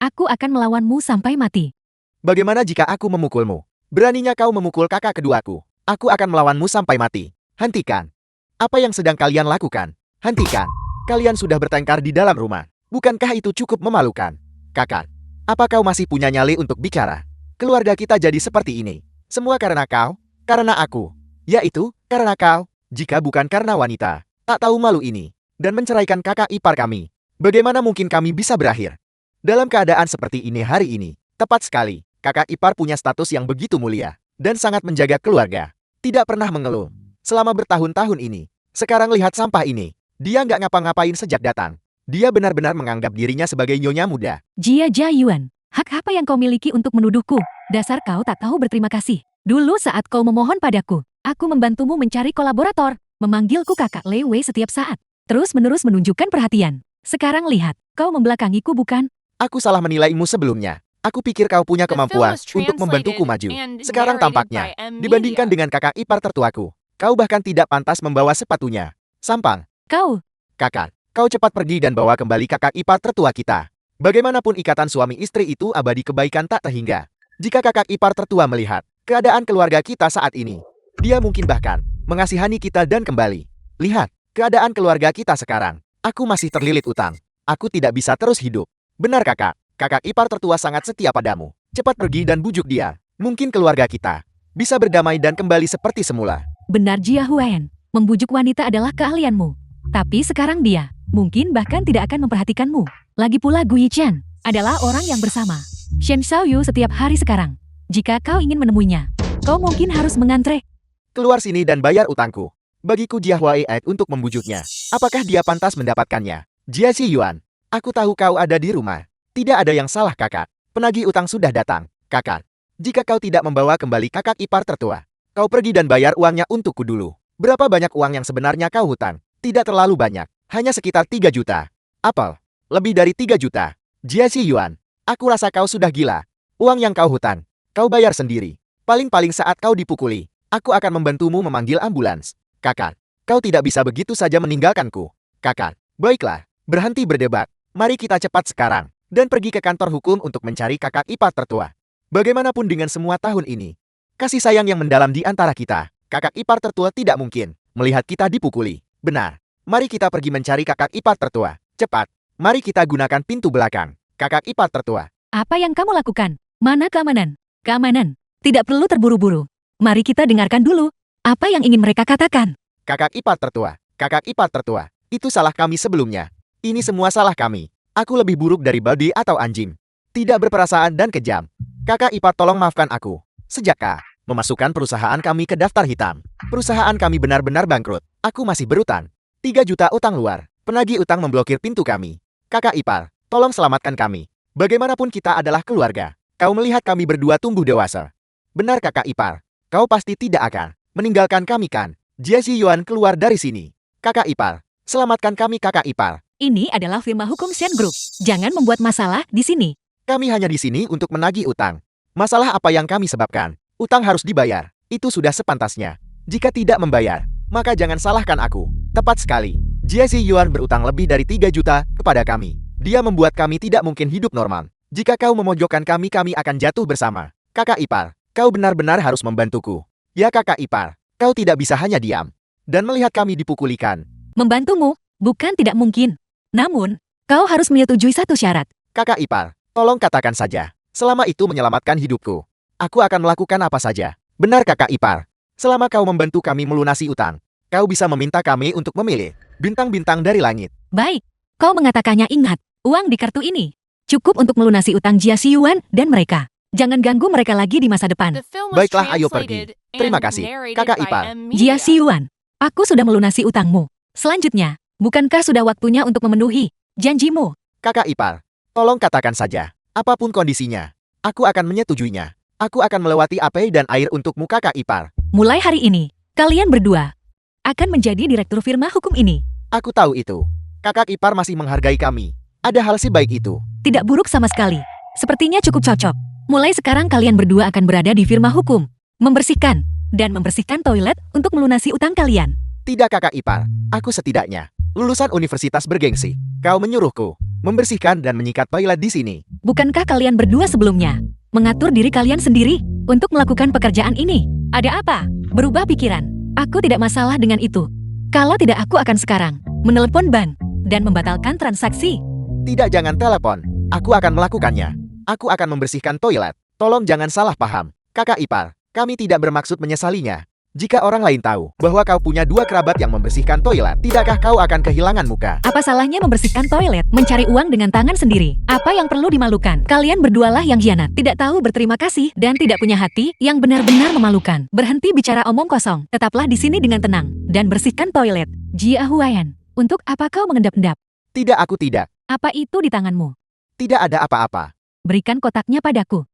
Aku akan melawanmu sampai mati. Bagaimana jika aku memukulmu? Beraninya kau memukul kakak keduaku. Aku akan melawanmu sampai mati. Hentikan. Apa yang sedang kalian lakukan? Hentikan. Kalian sudah bertengkar di dalam rumah. Bukankah itu cukup memalukan? Kakak, apa kau masih punya nyali untuk bicara? Keluarga kita jadi seperti ini. Semua karena kau, karena aku. Yaitu, karena kau. Jika bukan karena wanita, tak tahu malu ini, dan menceraikan kakak ipar kami. Bagaimana mungkin kami bisa berakhir? Dalam keadaan seperti ini hari ini, tepat sekali, kakak ipar punya status yang begitu mulia, dan sangat menjaga keluarga. Tidak pernah mengeluh. Selama bertahun-tahun ini, sekarang lihat sampah ini. Dia nggak ngapa-ngapain sejak datang. Dia benar-benar menganggap dirinya sebagai nyonya muda. Jia Yuan, hak apa yang kau miliki untuk menuduhku? Dasar kau tak tahu berterima kasih. Dulu saat kau memohon padaku, aku membantumu mencari kolaborator, memanggilku kakak Lei Wei setiap saat, terus-menerus menunjukkan perhatian. Sekarang lihat, kau membelakangiku bukan? Aku salah menilaimu sebelumnya. Aku pikir kau punya kemampuan untuk membantuku maju. Sekarang tampaknya, dibandingkan dengan kakak ipar tertuaku, kau bahkan tidak pantas membawa sepatunya. Sampang. Kau. Kakak, kau cepat pergi dan bawa kembali kakak ipar tertua kita. Bagaimanapun ikatan suami istri itu abadi kebaikan tak terhingga. Jika kakak ipar tertua melihat keadaan keluarga kita saat ini, dia mungkin bahkan mengasihani kita dan kembali. Lihat, keadaan keluarga kita sekarang. Aku masih terlilit utang. Aku tidak bisa terus hidup. Benar kakak, kakak ipar tertua sangat setia padamu. Cepat pergi dan bujuk dia. Mungkin keluarga kita bisa berdamai dan kembali seperti semula. Benar Jia Huayan, membujuk wanita adalah keahlianmu. Tapi sekarang dia, mungkin bahkan tidak akan memperhatikanmu. Lagi pula Gu Yichen adalah orang yang bersama Shen Xiaoyu setiap hari sekarang. Jika kau ingin menemuinya, kau mungkin harus mengantre. Keluar sini dan bayar utangku. Bagiku Jia Huayan untuk membujuknya. Apakah dia pantas mendapatkannya? Jia Si Yuan, aku tahu kau ada di rumah. Tidak ada yang salah kakak. Penagih utang sudah datang. Kakak, jika kau tidak membawa kembali kakak ipar tertua, kau pergi dan bayar uangnya untukku dulu. Berapa banyak uang yang sebenarnya kau hutang? Tidak terlalu banyak. Hanya sekitar 3 juta. Apel, lebih dari 3 juta. Jia Si Yuan, aku rasa kau sudah gila. Uang yang kau hutang, kau bayar sendiri. Paling-paling saat kau dipukuli, aku akan membantumu memanggil ambulans. Kakak, kau tidak bisa begitu saja meninggalkanku. Kakak, baiklah, berhenti berdebat. Mari kita cepat sekarang dan pergi ke kantor hukum untuk mencari kakak ipar tertua. Bagaimanapun dengan semua tahun ini, kasih sayang yang mendalam di antara kita, kakak ipar tertua tidak mungkin melihat kita dipukuli. Benar, mari kita pergi mencari kakak ipar tertua. Cepat, mari kita gunakan pintu belakang. Kakak ipar tertua. Apa yang kamu lakukan? Mana keamanan? Keamanan. Tidak perlu terburu-buru. Mari kita dengarkan dulu. Apa yang ingin mereka katakan? Kakak ipar tertua. Kakak ipar tertua. Itu salah kami sebelumnya. Ini semua salah kami. Aku lebih buruk dari babi atau anjing. Tidak berperasaan dan kejam. Kakak ipar tolong maafkan aku. Sejak memasukkan perusahaan kami ke daftar hitam. Perusahaan kami benar-benar bangkrut. Aku masih berutang. 3 juta utang luar. Penagih utang memblokir pintu kami. Kakak ipar, tolong selamatkan kami. Bagaimanapun kita adalah keluarga. Kau melihat kami berdua tumbuh dewasa. Benar kakak ipar. Kau pasti tidak akan meninggalkan kami kan? Jia Si Yuan keluar dari sini. Kakak ipar, selamatkan kami kakak ipar. Ini adalah firma hukum Shen Group. Jangan membuat masalah di sini. Kami hanya di sini untuk menagih utang. Masalah apa yang kami sebabkan? Utang harus dibayar. Itu sudah sepantasnya. Jika tidak membayar, maka jangan salahkan aku. Tepat sekali. Jia Si Yuan berutang lebih dari 3 juta kepada kami. Dia membuat kami tidak mungkin hidup normal. Jika kau memojokkan kami akan jatuh bersama. Kakak ipar, kau benar-benar harus membantuku. Ya kakak ipar, kau tidak bisa hanya diam dan melihat kami dipukulikan. Membantumu, bukan tidak mungkin. Namun, kau harus menyetujui satu syarat. Kakak ipar, tolong katakan saja. Selama itu menyelamatkan hidupku, aku akan melakukan apa saja. Benar kakak ipar. Selama kau membantu kami melunasi utang, kau bisa meminta kami untuk memilih bintang-bintang dari langit. Baik, kau mengatakannya ingat. Uang di kartu ini cukup untuk melunasi utang Jia Si Yuan dan mereka. Jangan ganggu mereka lagi di masa depan. Baiklah, ayo pergi. Terima kasih, kakak ipar. Jia Si Yuan, aku sudah melunasi utangmu. Selanjutnya, bukankah sudah waktunya untuk memenuhi janjimu? Kakak ipar, tolong katakan saja. Apapun kondisinya, aku akan menyetujuinya. Aku akan melewati api dan air untukmu kakak ipar. Mulai hari ini, kalian berdua akan menjadi direktur firma hukum ini. Aku tahu itu. Kakak ipar masih menghargai kami. Ada hal sebaik itu. Tidak buruk sama sekali. Sepertinya cukup cocok. Mulai sekarang kalian berdua akan berada di firma hukum. Membersihkan dan membersihkan toilet untuk melunasi utang kalian. Tidak kakak ipar. Aku setidaknya lulusan universitas bergengsi. Kau menyuruhku membersihkan dan menyikat toilet di sini. Bukankah kalian berdua sebelumnya mengatur diri kalian sendiri untuk melakukan pekerjaan ini? Ada apa? Berubah pikiran. Aku tidak masalah dengan itu. Kalau tidak, aku akan sekarang menelepon bank dan membatalkan transaksi. Tidak, jangan telepon. Aku akan melakukannya. Aku akan membersihkan toilet. Tolong jangan salah paham. Kakak ipar, kami tidak bermaksud menyesalinya. Jika orang lain tahu bahwa kau punya 2 kerabat yang membersihkan toilet, tidakkah kau akan kehilangan muka? Apa salahnya membersihkan toilet, mencari uang dengan tangan sendiri? Apa yang perlu dimalukan? Kalian berdualah yang hianat, tidak tahu berterima kasih, dan tidak punya hati yang benar-benar memalukan. Berhenti bicara omong kosong. Tetaplah di sini dengan tenang dan bersihkan toilet. Jia Huayan, untuk apa kau mengendap-endap? Tidak, aku tidak. Apa itu di tanganmu? Tidak ada apa-apa. Berikan kotaknya padaku.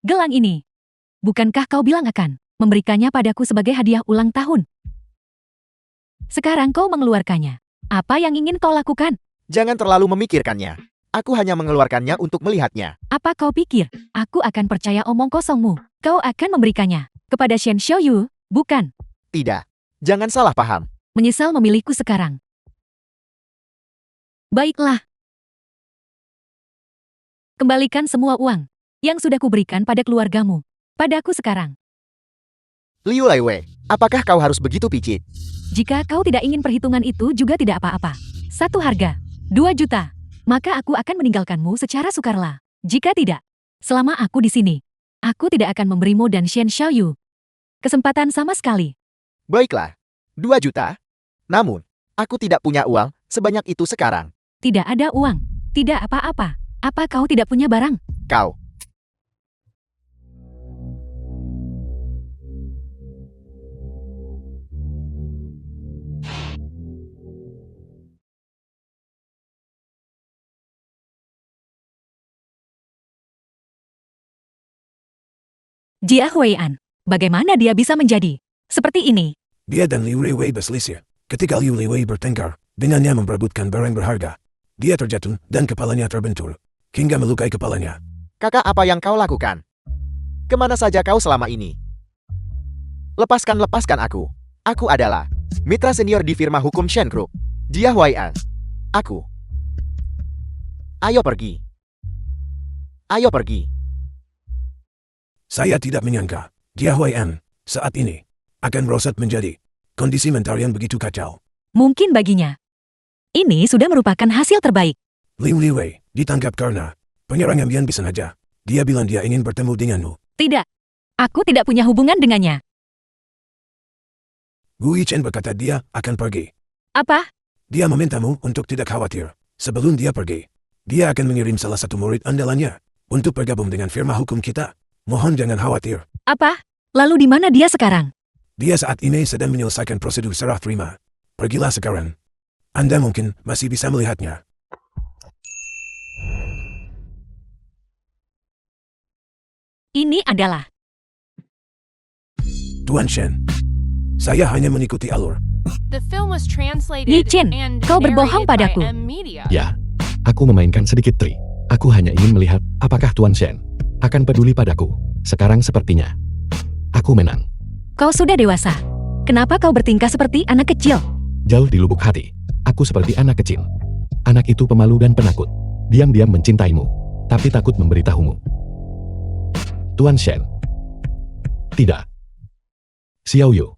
Gelang ini. Bukankah kau bilang akan memberikannya padaku sebagai hadiah ulang tahun? Sekarang kau mengeluarkannya. Apa yang ingin kau lakukan? Jangan terlalu memikirkannya. Aku hanya mengeluarkannya untuk melihatnya. Apa kau pikir aku akan percaya omong kosongmu? Kau akan memberikannya kepada Shen Xiaoyu, bukan? Tidak. Jangan salah paham. Menyesal memilihku sekarang. Baiklah. Kembalikan semua uang yang sudah kuberikan pada keluargamu. Padaku sekarang. Liu Laiwei, apakah kau harus begitu picik? Jika kau tidak ingin perhitungan itu juga tidak apa-apa. Satu harga, 2 juta. Maka aku akan meninggalkanmu secara sukarela. Jika tidak, selama aku di sini, aku tidak akan memberimu dan Shen Xiaoyu kesempatan sama sekali. Baiklah, 2 juta. Namun, aku tidak punya uang sebanyak itu sekarang. Tidak ada uang. Tidak apa-apa. Apa kau tidak punya barang? Kau. Jia Huian. Bagaimana dia bisa menjadi seperti ini? Dia dan Liu Liwei berselisih. Ketika Liu Liwei bertengkar, dengannya memperebutkan barang berharga. Dia terjatuh dan kepalanya terbentur, hingga melukai kepalanya. Kakak, apa yang kau lakukan? Kemana saja kau selama ini? Lepaskan aku. Aku adalah mitra senior di firma hukum Shen Group. Jia Huian. Aku. Ayo pergi. Ayo pergi. Saya tidak menyangka, Jia Huian, saat ini, akan merosot menjadi kondisi mental yang begitu kacau. Mungkin baginya, ini sudah merupakan hasil terbaik. Liu Liwei ditangkap karena penyerangan yang sengaja. Dia bilang dia ingin bertemu denganmu. Tidak. Aku tidak punya hubungan dengannya. Gu Yichen berkata dia akan pergi. Apa? Dia memintamu untuk tidak khawatir. Sebelum dia pergi, dia akan mengirim salah satu murid andalannya untuk bergabung dengan firma hukum kita. Mohon jangan khawatir. Apa? Lalu di mana dia sekarang? Dia saat ini sedang menyelesaikan prosedur serah terima. Pergilah sekarang. Anda mungkin masih bisa melihatnya. Ini adalah Tuan Shen. Saya hanya mengikuti alur. The film was translated Yi Chen, and kau berbohong narrated padaku. by M Media. Ya, aku memainkan sedikit trik. Aku hanya ingin melihat apakah Tuan Shen akan peduli padaku. Sekarang sepertinya aku menang. kau sudah dewasa. Kenapa kau bertingkah seperti anak kecil? Jauh di lubuk hati, aku seperti anak kecil. Anak itu pemalu dan penakut. Diam-diam mencintaimu, tapi takut memberitahumu. Tuan Shen. Tidak. Xiaoyu.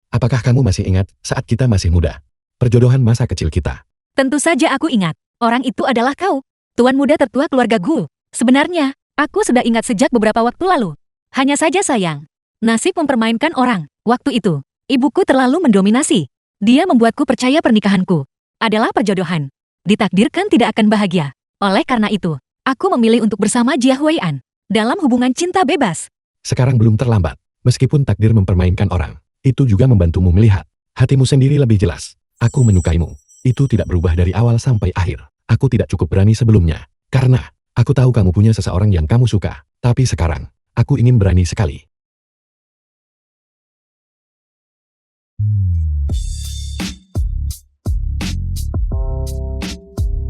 Apakah kamu masih ingat saat kita masih muda? Perjodohan masa kecil kita. Tentu saja aku ingat. Orang itu adalah kau. Tuan muda tertua keluarga Gu. Sebenarnya, aku sudah ingat sejak beberapa waktu lalu. Hanya saja sayang. Nasib mempermainkan orang. Waktu itu, ibuku terlalu mendominasi. Dia membuatku percaya pernikahanku adalah perjodohan. Ditakdirkan tidak akan bahagia. Oleh karena itu, aku memilih untuk bersama Jia Huian dalam hubungan cinta bebas. Sekarang belum terlambat. Meskipun takdir mempermainkan orang, itu juga membantumu melihat hatimu sendiri lebih jelas. Aku menyukaimu. Itu tidak berubah dari awal sampai akhir. Aku tidak cukup berani sebelumnya. Karena aku tahu kamu punya seseorang yang kamu suka. Tapi sekarang, aku ingin berani sekali.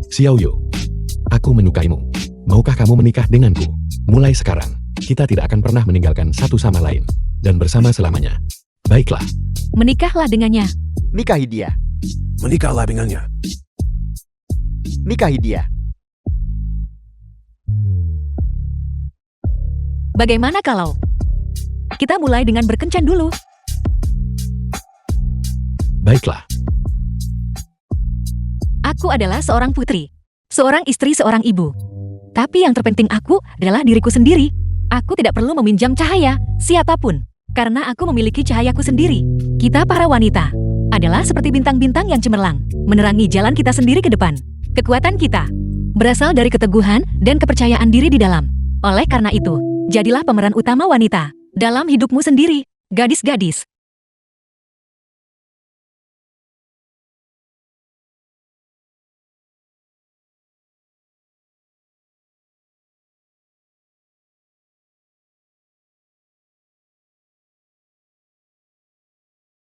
Xiaoyu, aku menyukaimu. Maukah kamu menikah denganku? Mulai sekarang, kita tidak akan pernah meninggalkan satu sama lain. Dan bersama selamanya. Baiklah. Menikahlah dengannya. Nikahi dia. Menikahlah dengannya. Nikahi dia. Bagaimana kalau kita mulai dengan berkencan dulu? Baiklah. Aku adalah seorang putri. Seorang istri, seorang ibu. Tapi yang terpenting aku adalah diriku sendiri. Aku tidak perlu meminjam cahaya siapapun. Karena aku memiliki cahayaku sendiri. Kita para wanita adalah seperti bintang-bintang yang cemerlang, menerangi jalan kita sendiri ke depan. Kekuatan kita berasal dari keteguhan dan kepercayaan diri di dalam. Oleh karena itu, jadilah pemeran utama wanita dalam hidupmu sendiri, gadis-gadis.